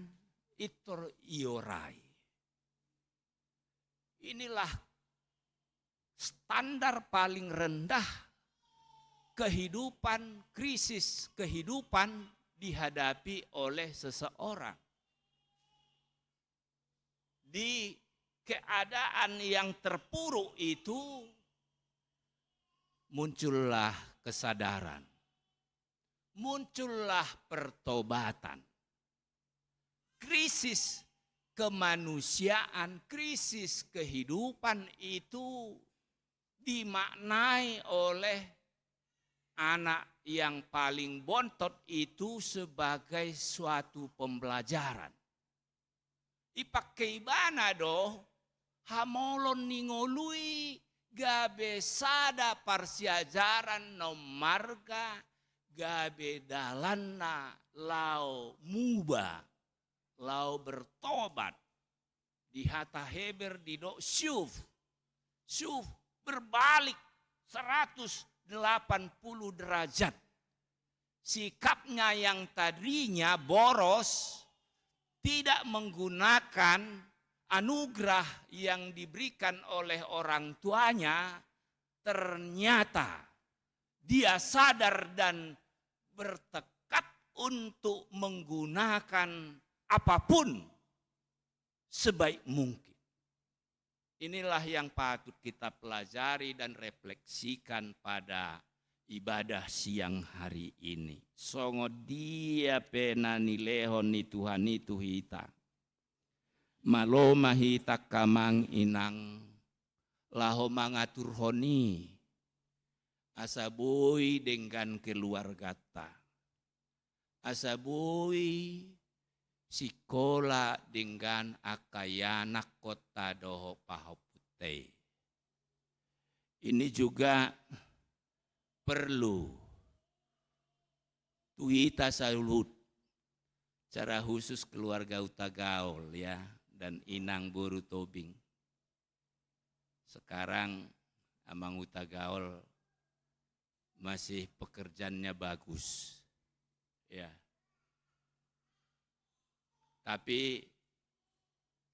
itor iorai. Inilah standar paling rendah kehidupan, krisis kehidupan dihadapi oleh seseorang. Di keadaan yang terpuruk itu muncullah kesadaran, muncullah pertobatan. Krisis kemanusiaan, krisis kehidupan itu dimaknai oleh anak yang paling bontot itu sebagai suatu pembelajaran. Ipakai bana do, hamolon ningolui gabe sada parsiajaran no marga gabe dalanna lau muba, lau bertobat di hata heber di do syuf berbalik 180 derajat. Sikapnya yang tadinya boros, tidak menggunakan anugerah yang diberikan oleh orang tuanya, ternyata dia sadar dan bertekad untuk menggunakan apapun sebaik mungkin. Inilah yang patut kita pelajari dan refleksikan pada ibadah siang hari ini. Songo dia penani lehon ni Tuhan itu hita. Malo mahita kamang inang laho mangatur honi. Asabui dengan keluarga ta. Asabui sikola dengan akayana kota doho pahopute. Ini juga perlu tuita salut secara khusus keluarga Utagaol ya dan Inang Boru Tobing. Sekarang Amang Utagaol masih pekerjaannya bagus ya. Tapi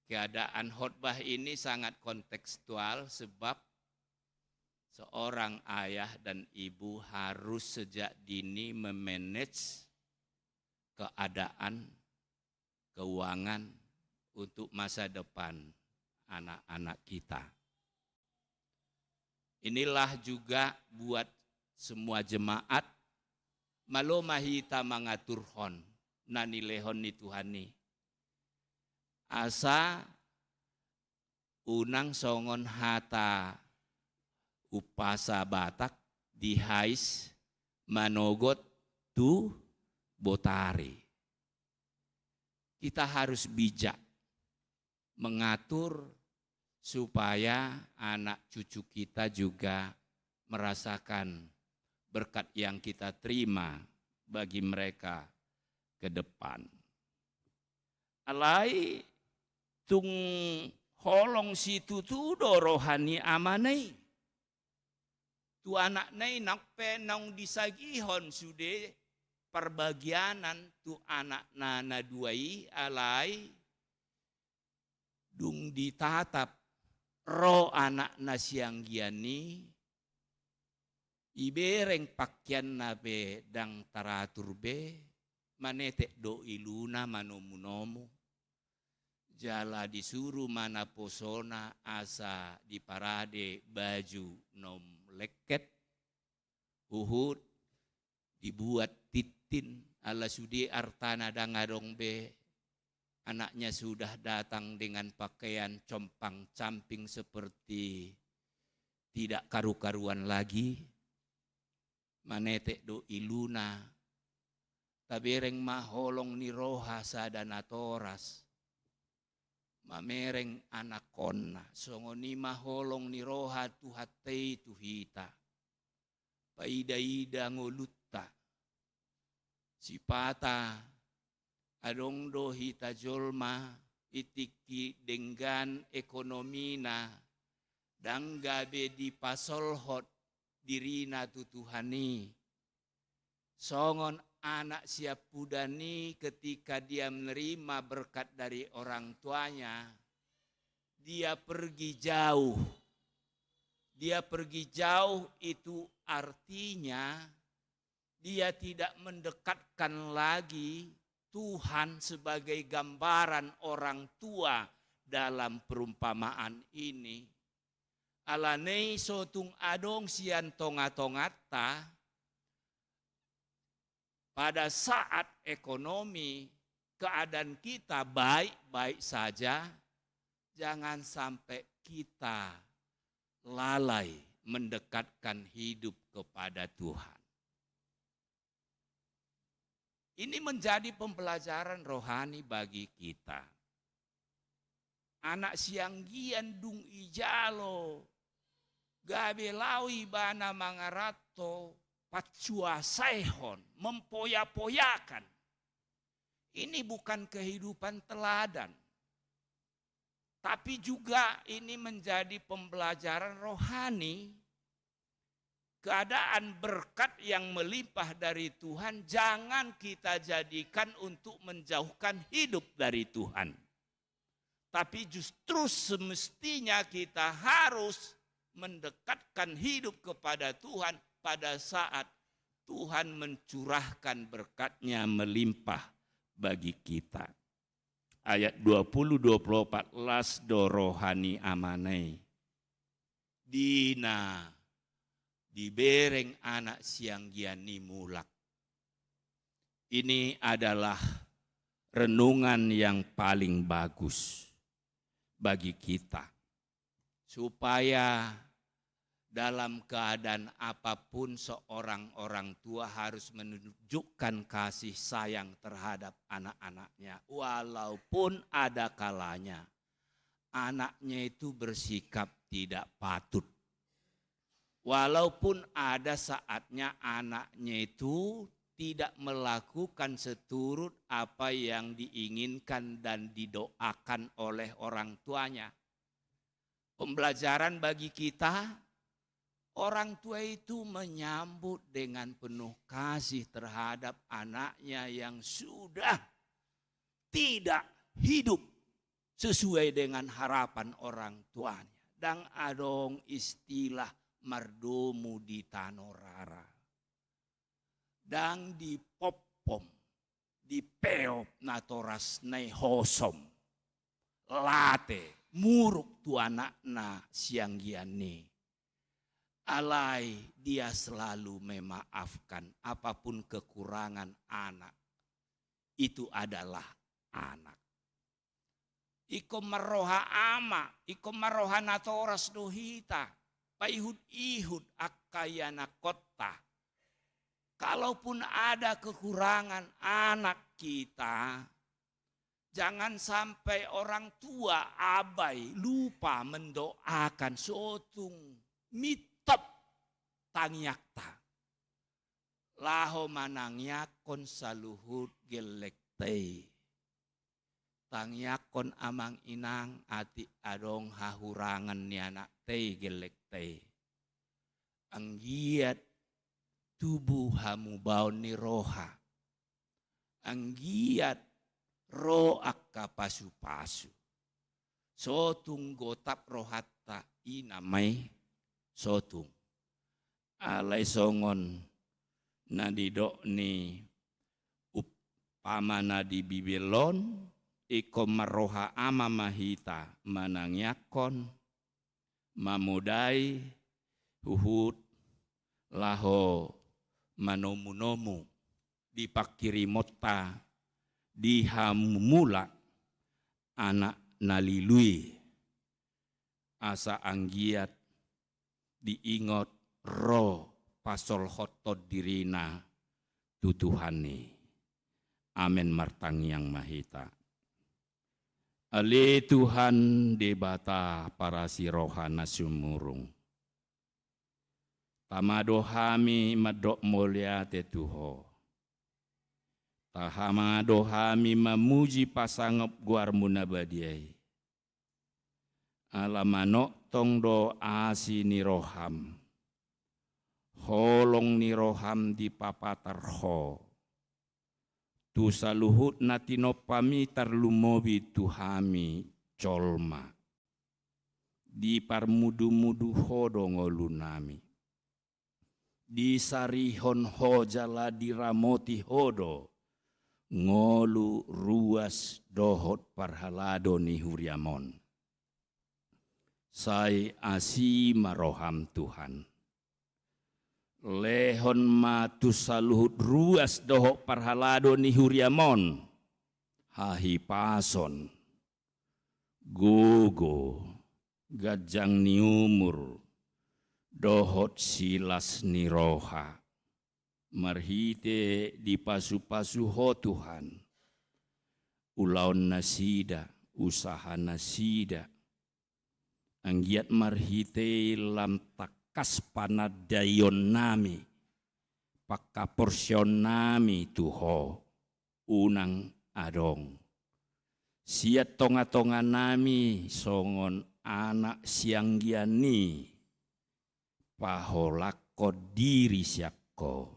keadaan khotbah ini sangat kontekstual sebab seorang ayah dan ibu harus sejak dini memanage keadaan, keuangan untuk masa depan anak-anak kita. Inilah juga buat semua jemaat malo mahita mangaturhon nani lehon ni Tuhani. Asa unang songon hata upasa Batak dihais manogot tu botare. Kita harus bijak mengatur supaya anak cucu kita juga merasakan berkat yang kita terima bagi mereka ke depan. Alai tung holong situ tu do rohani amanai. Tu anak nai nak penong disagihon sude perbagianan tu anak nana duai alai dung ditatap ro anak nasiang giani ibereng pakaian nabe dang taratur be manetek do iluna manomunomu jala disuruh mana posona asa di parade baju nom leket uhud dibuat titin ala sudi artana dangadong be anaknya sudah datang dengan pakaian compang camping seperti tidak karu-karuan lagi manetek do iluna tabereng maholong ni roha sadana toras mamereng anakonna songoni maholong ni roha tuhatei tuhita paida-ida ngolutta sipata adong do hita jolma itiki dengan ekonomina dang gabe di pasolhot dirina tutuhani songon anak siap pudani ketika dia menerima berkat dari orang tuanya dia pergi jauh itu artinya dia tidak mendekatkan lagi Tuhan sebagai gambaran orang tua dalam perumpamaan ini. Alanei sotung adong sian tonga-tongata pada saat ekonomi keadaan kita baik-baik saja, jangan sampai kita lalai mendekatkan hidup kepada Tuhan. Ini menjadi pembelajaran rohani bagi kita. Anak sianggian dung ijalo, gabe lawi bana mangarato, pacua saihon, mempoya-poyakan. Ini bukan kehidupan teladan. Tapi juga ini menjadi pembelajaran rohani. Keadaan berkat yang melimpah dari Tuhan jangan kita jadikan untuk menjauhkan hidup dari Tuhan. Tapi justru semestinya kita harus mendekatkan hidup kepada Tuhan pada saat Tuhan mencurahkan berkat-Nya melimpah bagi kita. Ayat 20-24 las do rohani amanai. Dina dibereng anak siang giani mulak. Ini adalah renungan yang paling bagus bagi kita. Supaya dalam keadaan apapun seorang orang tua harus menunjukkan kasih sayang terhadap anak-anaknya. Walaupun ada kalanya anaknya itu bersikap tidak patut. Walaupun ada saatnya anaknya itu tidak melakukan seturut apa yang diinginkan dan didoakan oleh orang tuanya. Pembelajaran bagi kita, orang tua itu menyambut dengan penuh kasih terhadap anaknya yang sudah tidak hidup sesuai dengan harapan orang tuanya. Dan adong istilah mardomu di tanorara. Dan di popom, di peop natoras nai hosom. Late, muruk tu anakna siang giani. Alai dia selalu memaafkan apapun kekurangan anak. Itu adalah anak. Iko maroha ama, iko maroha natoras dohita. paihud-ihud akayana kota. Kalaupun ada kekurangan anak kita, jangan sampai orang tua abai, lupa mendoakan sotung mitop tangyakta. Laho manangyakon saluhut gelektei. Tangyakon amang inang ati adong hahurangan ni anak tei gelektei. Anggiat tubuh hamu baon ni roha. Anggiat roak ka pasu-pasu. Sotung gotap rohatta inamay sotung. Alay songon na didok ni upamana di Bibilon, iko maroha ama mahita manangyakon, mamudai, huhut, laho manomu-nomu, dipakirimota, dihamumula, anak nalilui, asa anggiat, diingot, roh pasol hotod dirina tutuhani. Amin martang yang mahita. Ali Tuhan debata para sirohana sumurung. Tamadohami madok mulia tetuho. Tahamadohami memuji pasangop guar munabadiai. Alamanok tong do asi niroham. Holong niroham di papatarho. Tu saluhut natinopami tarlumobi tuhami colma. Di parmudu-mudu hodo ngolunami. Di sarihon hojala diramoti hodo. Ngolu ruas dohot parhalado ni huriamon. Sai asi maroham Tuhan. Lehon matu saluhut ruas dohok parhalado ni huriamon. Hahi pason. Gogo. Gajang ni umur. Dohot silas ni roha. Marhite di pasu-pasu ho Tuhan. Ulaon nasida. Usaha nasida. Anggiat marhite lam takas panadayon nami. Pakaporsyon nami tuho. Unang adong. Siat tonga-tonga nami songon anak sianggiani. Paholako diri siakko.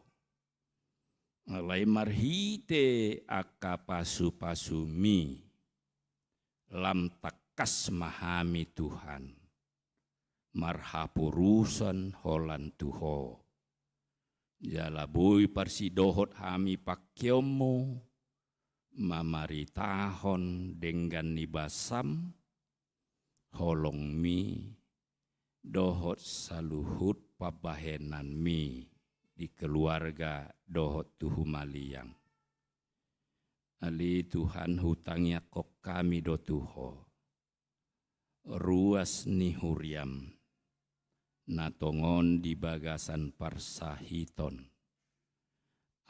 Alai marhite aka pasu-pasu mi. Lam takas mahami Tuhan. Marhapurusan holan tuho. Jalabui parsidohot hami pakyomo. Mamaritahon dengan nibasam. Holong mi. Dohot saluhut pabahenan mi. Di keluarga dohot tuhu maliyang. Ali Tuhan hutangnya kok kami do tuho. Ruas ni huriam. Natongon di bagasan parsahiton.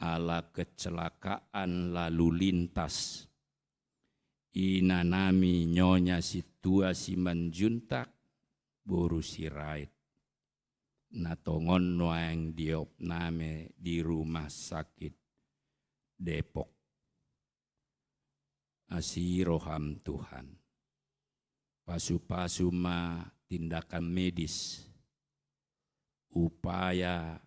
Ala kecelakaan lalu lintas. Inanami nyonya situasi manjuntak. Boru sirait. Natongon noang diop name di rumah sakit Depok. Asiroham Tuhan. Pasu-pasu ma tindakan medis. Upaya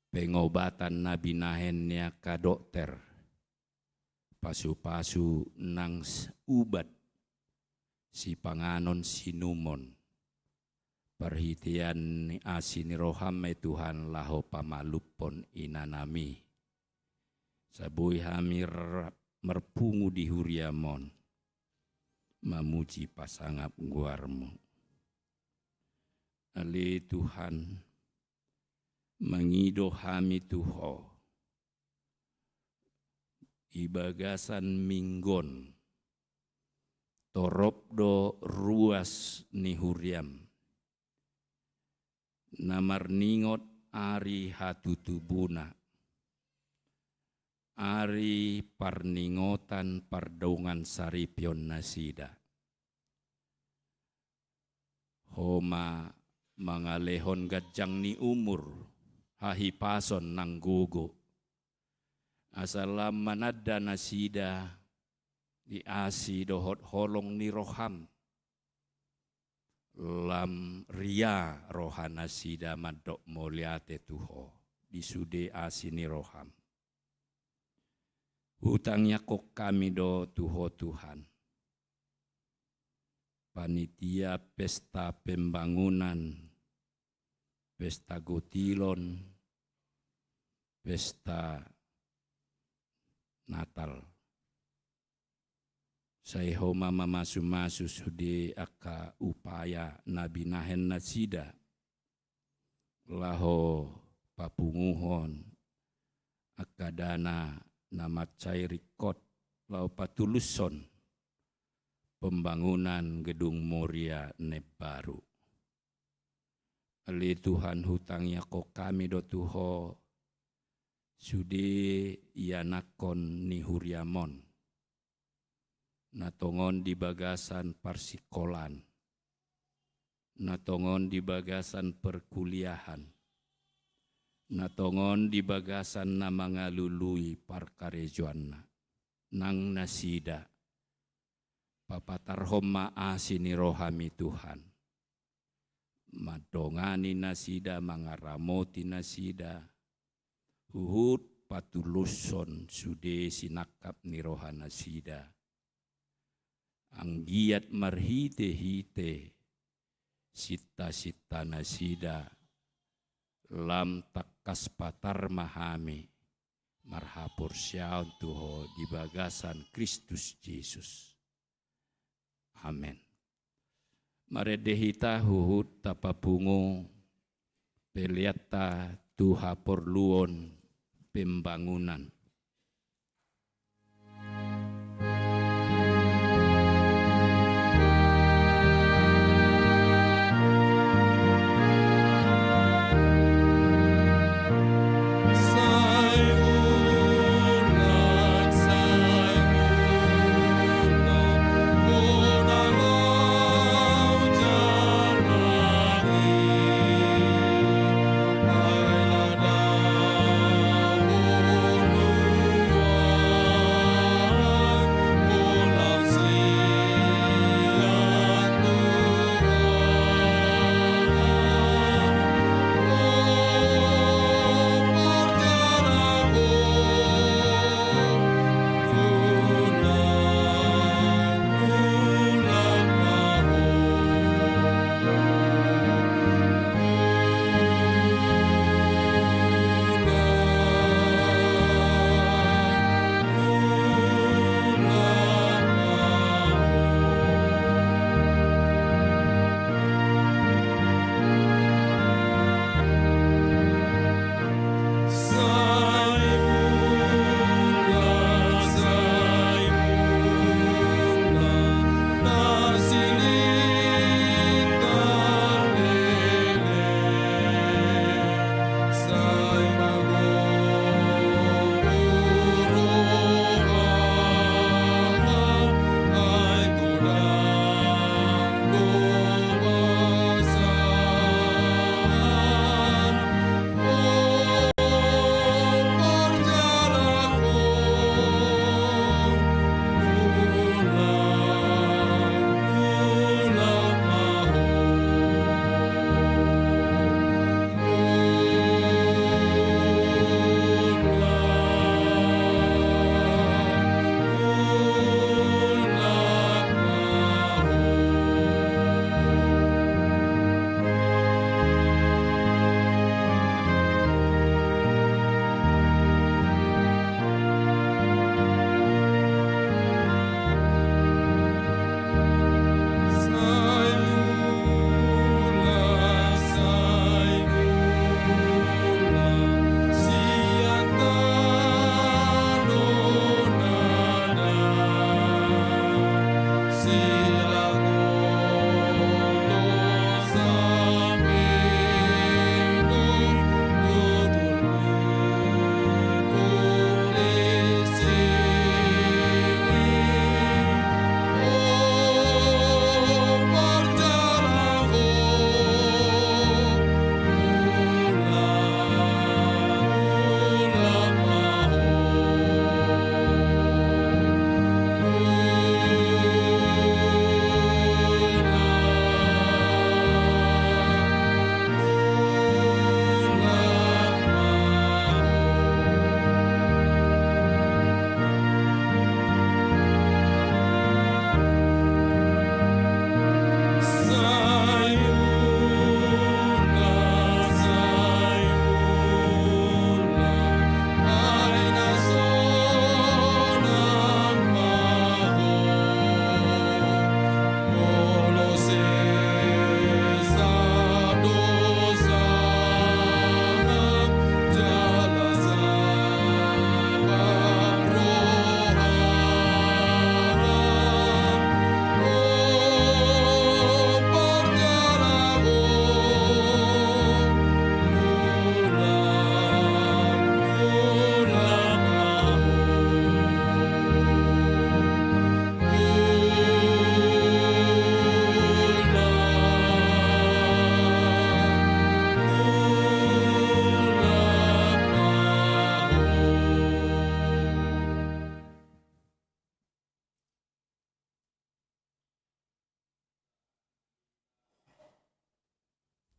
pengobatan nabi nahennya ka dokter. Pasu-pasu nang ubat. Si panganon sinumon. Perhitian ni asini rohame Tuhan laho pamalupon inanami. Sabui hamir merpungu di huriamon. Memuji pasangap guarmu. Ali Tuhan mengido hami tuho. Ibagasan minggon. Torop do ruas ni huriam. namarningot ari hatutubuna, ari parningotan pardongan saripion nasida. Homa mangalehon gajang ni umur, hahipason nang gugo. Asalam manada nasida, di asi dohot holong ni roham. Lam ria rohana sida madok moliate tuho, disude asi ni roham. Hutangnya kok kami do tuho Tuhan. Panitia pesta pembangunan, pesta gotilon, pesta Natal. Saya homa mamasu-masu sude aka upaya nabinahen nasida. Laho papunguhon akadana nama cairikot lau patuluson pembangunan gedung Moria Nebaru. Ali Tuhan hutangnya kok kami do tuho sude ianakon ni huriamon. Natongon di bagasan parsikolan, natongon di bagasan perkuliahan, natongon di bagasan na mga lului parkarejuanna, nang nasida, papatarhom maasi ni rohami Tuhan, madongani nasida, mga ramoti nasida, huhut patuluson sude sinakap ni rohana nasida. Ang giat marhite-hite, sita-sita nasida, lam takas patar mahami, marhapur syaun tuho di bagasan Kristus Yesus. Amen. Maredehita huhut tapapungo, peliata tuha porluon pembangunan. Oh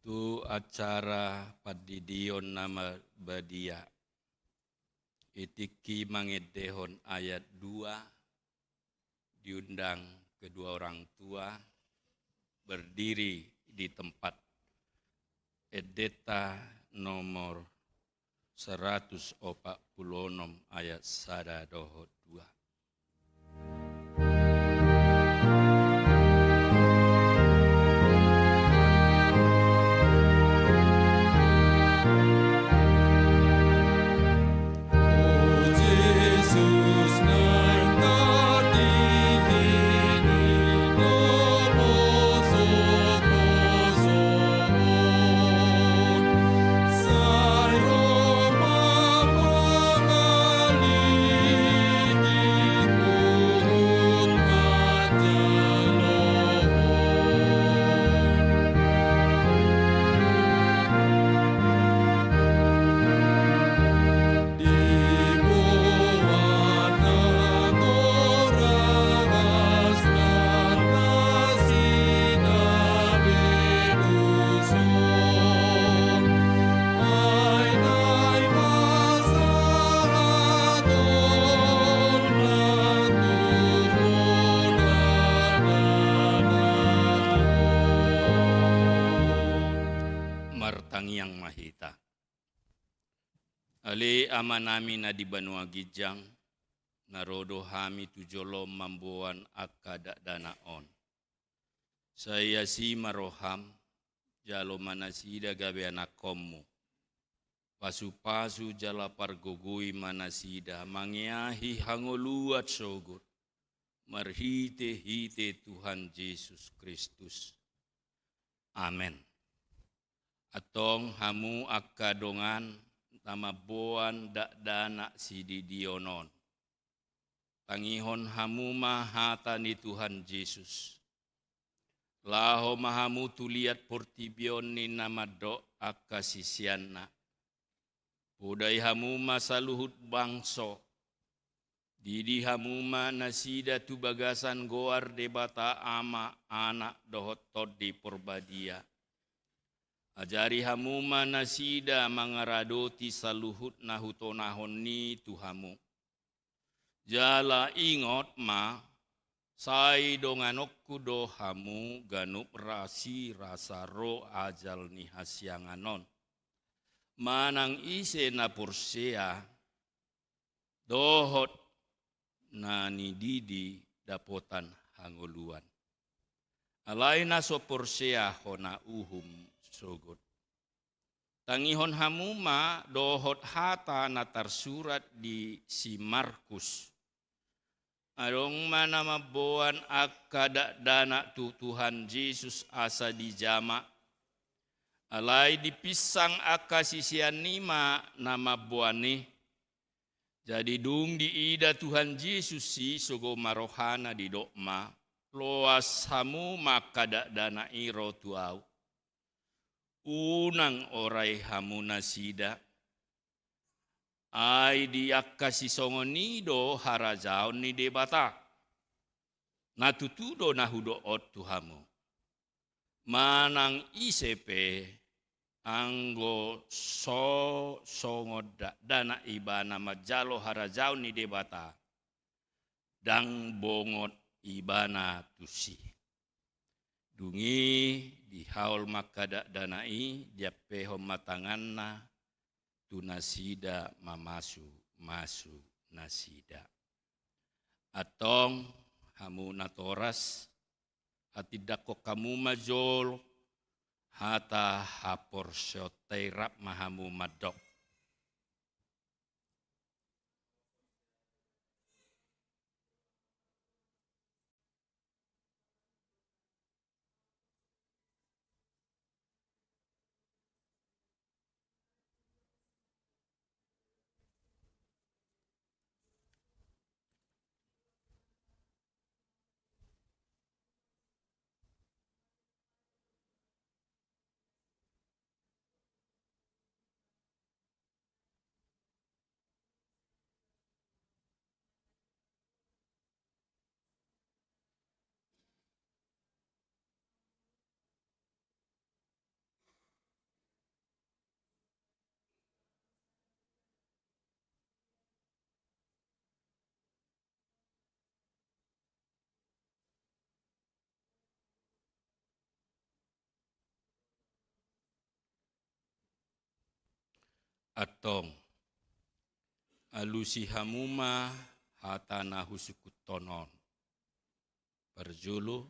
Tu acara padidion nama badia. Itiki mangedehon ayat 2, diundang kedua orang tua berdiri di tempat. Edeta nomor 146 ayat 1 dohot 2. Yesus nangkati ini nomo soon sayo mamangali ikut Martangiang mahita. Ali amanami na di Banua Gijang, narodo hami tujolo mambuan akada danaon. Saya si maroham, jalo manasida gabe anakommu. Pasu-pasu jala pargogui manasida, mangiahi hangoluat sogut. Marhite-hite Tuhan Yesus Kristus. Amen. Atong hamu akadongan tamaboan dana sididionon. Tangihon hamu mahata ni Tuhan Yesus. Laho mahamu tuliat portibion ni nama do akasisiana. Budai hamu masaluhut bangso. Didi hamu nasida tu bagasan goar debata ama anak dohot todi porbadia. Ajari hamu nasida mangaradoti saluhut nahutonahon ni tuhamu. Jala ingot ma, sai donganokku dohamu ganup rasi rasa ro ajal ni hasyanganon. Manang ise na pursea, dohot nani didi dapotan hanguluan. Alai na so pursea hona uhum sogot. Tangihon hamuma dohot hata na tersurat di si Markus. Arong mana maboan akada dana tu Tuhan Yesus asa di jama. Alai dipisang akasisian nima nama buane. Jadi dung di ida Tuhan Yesus si sogo marohana di dokma. Loas hamu makada dana iro tuau. Unang orai hamu nasida. Ai diakasi songonido harajaon ni debata. Natutudo nahudo ot tuhamu. Manang isepe anggo songoda dana ibana majalo harajaon ni debata. Dang bongot ibana tusi. Dungi di haul makada danai dia pehom matanganna tu nasida mamasu masu nasida. Atong hamu natoras hati dako kamu majol hata hapor syotairap mahamu madok. atong alusi hamuma hatana husukut tonon. Perjulu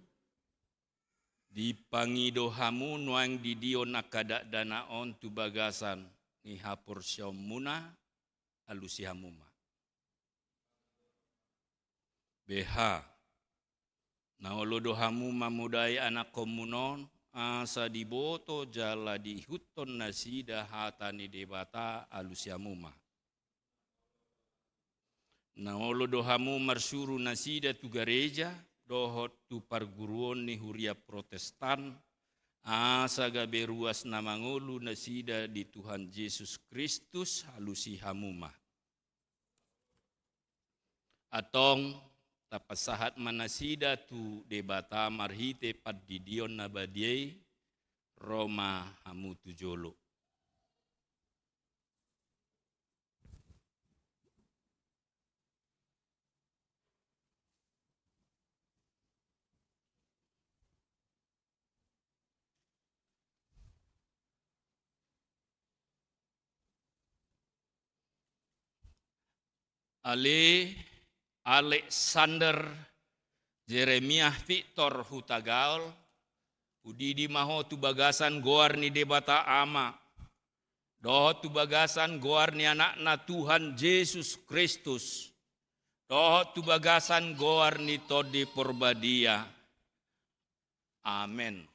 dipangido hamu nuang didio nakada danaon tu bagasan ni hapur syomuna alusi hamuma. BH naolodo hamuma mudai anak komunon asa diboto jala di huton nasida hatani debata alusi hamuma. Naolo dohamu marsuru nasida tu gereja dohot tu parguruan ni huria Protestan asa gabe ruas namangulu nasida di Tuhan Yesus Kristus halusi hamuma. Atong tapasahat manasida tu debata marhite paddidion nabadiei Roma hamu tujolo. Alexander Jeremiah Victor Hutagaol udidi maho tu bagasan goar ni debata ama doh tu bagasan goar ni anakna Tuhan Yesus Kristus doh tu bagasan goar ni todi porbadia. Amen.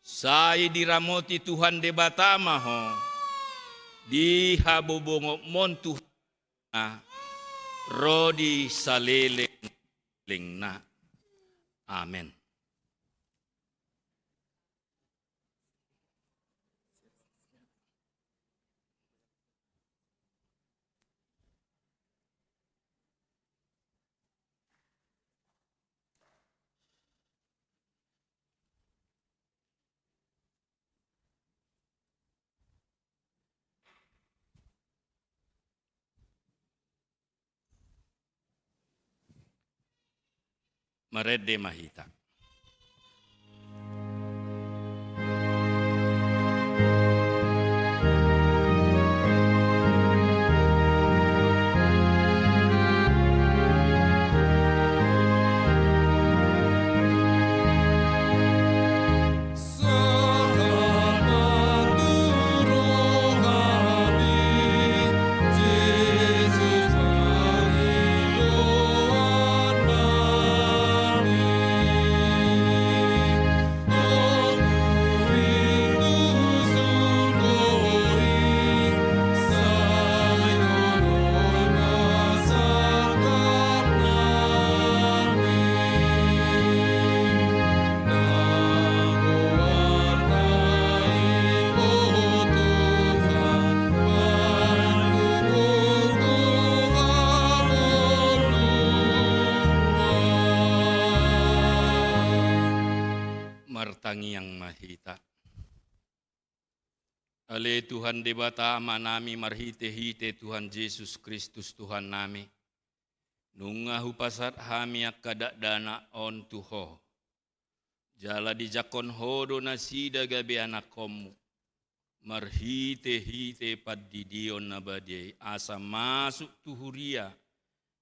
Saya diramoti Tuhan debata maho di habobongo montu rodi saleleng na. Amen. Marede mahita. Martangi yang mahita. Ale Tuhan debata manami marhite hite Tuhan Yesus Kristus Tuhan nami. Nunga hupasat hami akadak dana on tuho. Jala di jakon hodo nasida gabe anakomu. Marhite hite paddidion nabadei asa masuk tuhuria.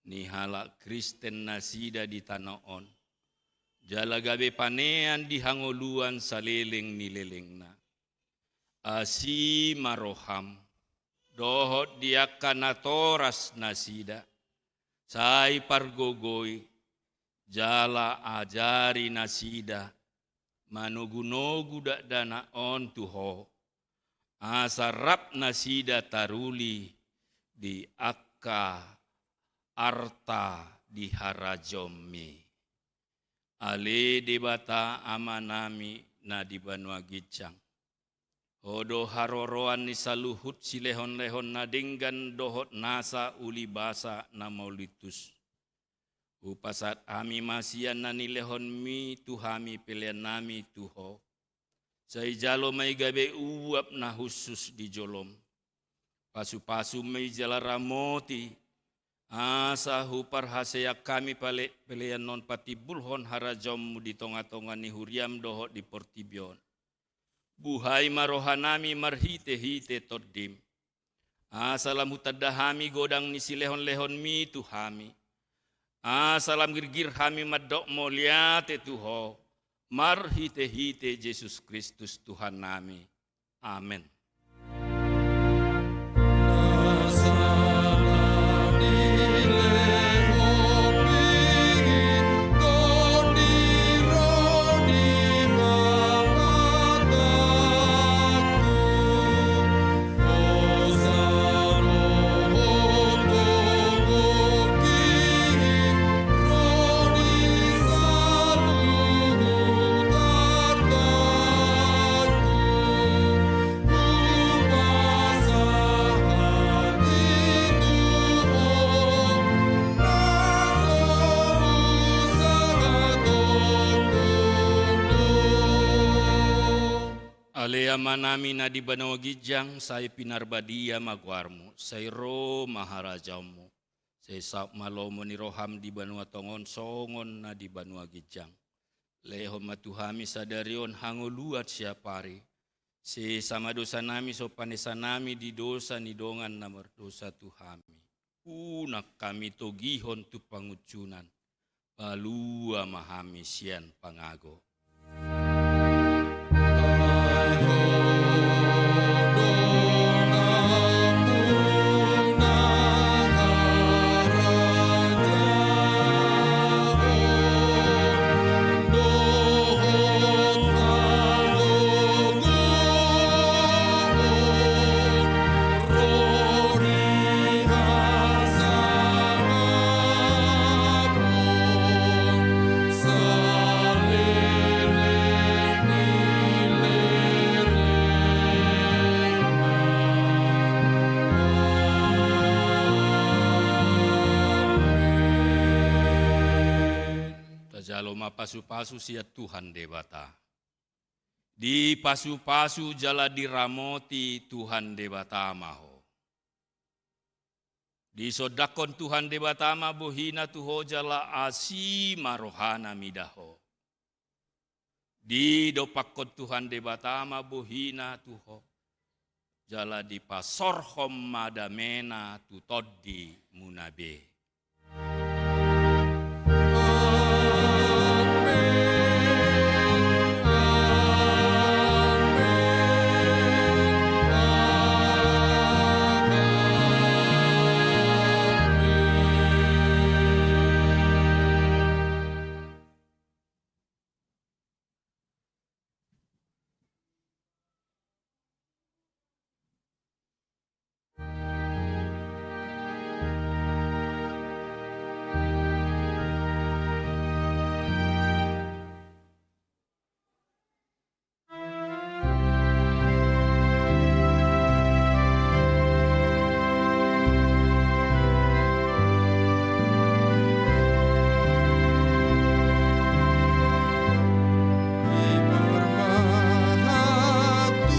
Nihala Kristen nasida di tanah on. Jala gabe panean di hangoluan saleleng nilelengna. Asi maroham. Dohot diakana toras nasida. Sai pargogoi. Jala ajari nasida. Manugunogu dak dana on tuho. Asarap nasida taruli. Di akka arta di harajomi. Ale debata amanami na di Banua Gicang. Hodo haroroan ni saluhut silehon-lehon na denggan dohot nasa uli basa na maulitus. Upasat ami masian na nilehon mi tuhami pilihan nami tuho. Say jalo may gabe uwap na husus di jolom. Pasu-pasu may jalaramoti. Asa hupar haseyak kami pilihan non pati bulhon harajom di tonga-tonga ni huriam dohot di portibion. buhay marohanami marhite-hite toddim. Salam hutadahami godang ni silehon-lehon mi tuhami. Salam girgir hami madok moliate tuho. Marhite-hite Yesus Kristus Tuhan nami. Amin. Alea manami na di Banua Gijang, saya pinarbadia magwarmu, saya ro maharajamu, saya sap malomo ni roham di Banua Tongon songon na di Banua Gijang. Leho matuhami sadarion hangoluat siapari, si sama dosa nami so panesa nami di dosa ni dongan na merdosa tuhami. Unak kami togihon tu pangucunan, palua mahami sian pangago. Jaloma pasu-pasu sia Tuhan debata. Di pasu-pasu jala diramoti Tuhan debata maho. Di sodakon Tuhan debata ma bohina tuho jala asi marohana midaho. Di dopakon Tuhan debata ma bohina tuho jala di pasorhom madamena tutoddi munabe.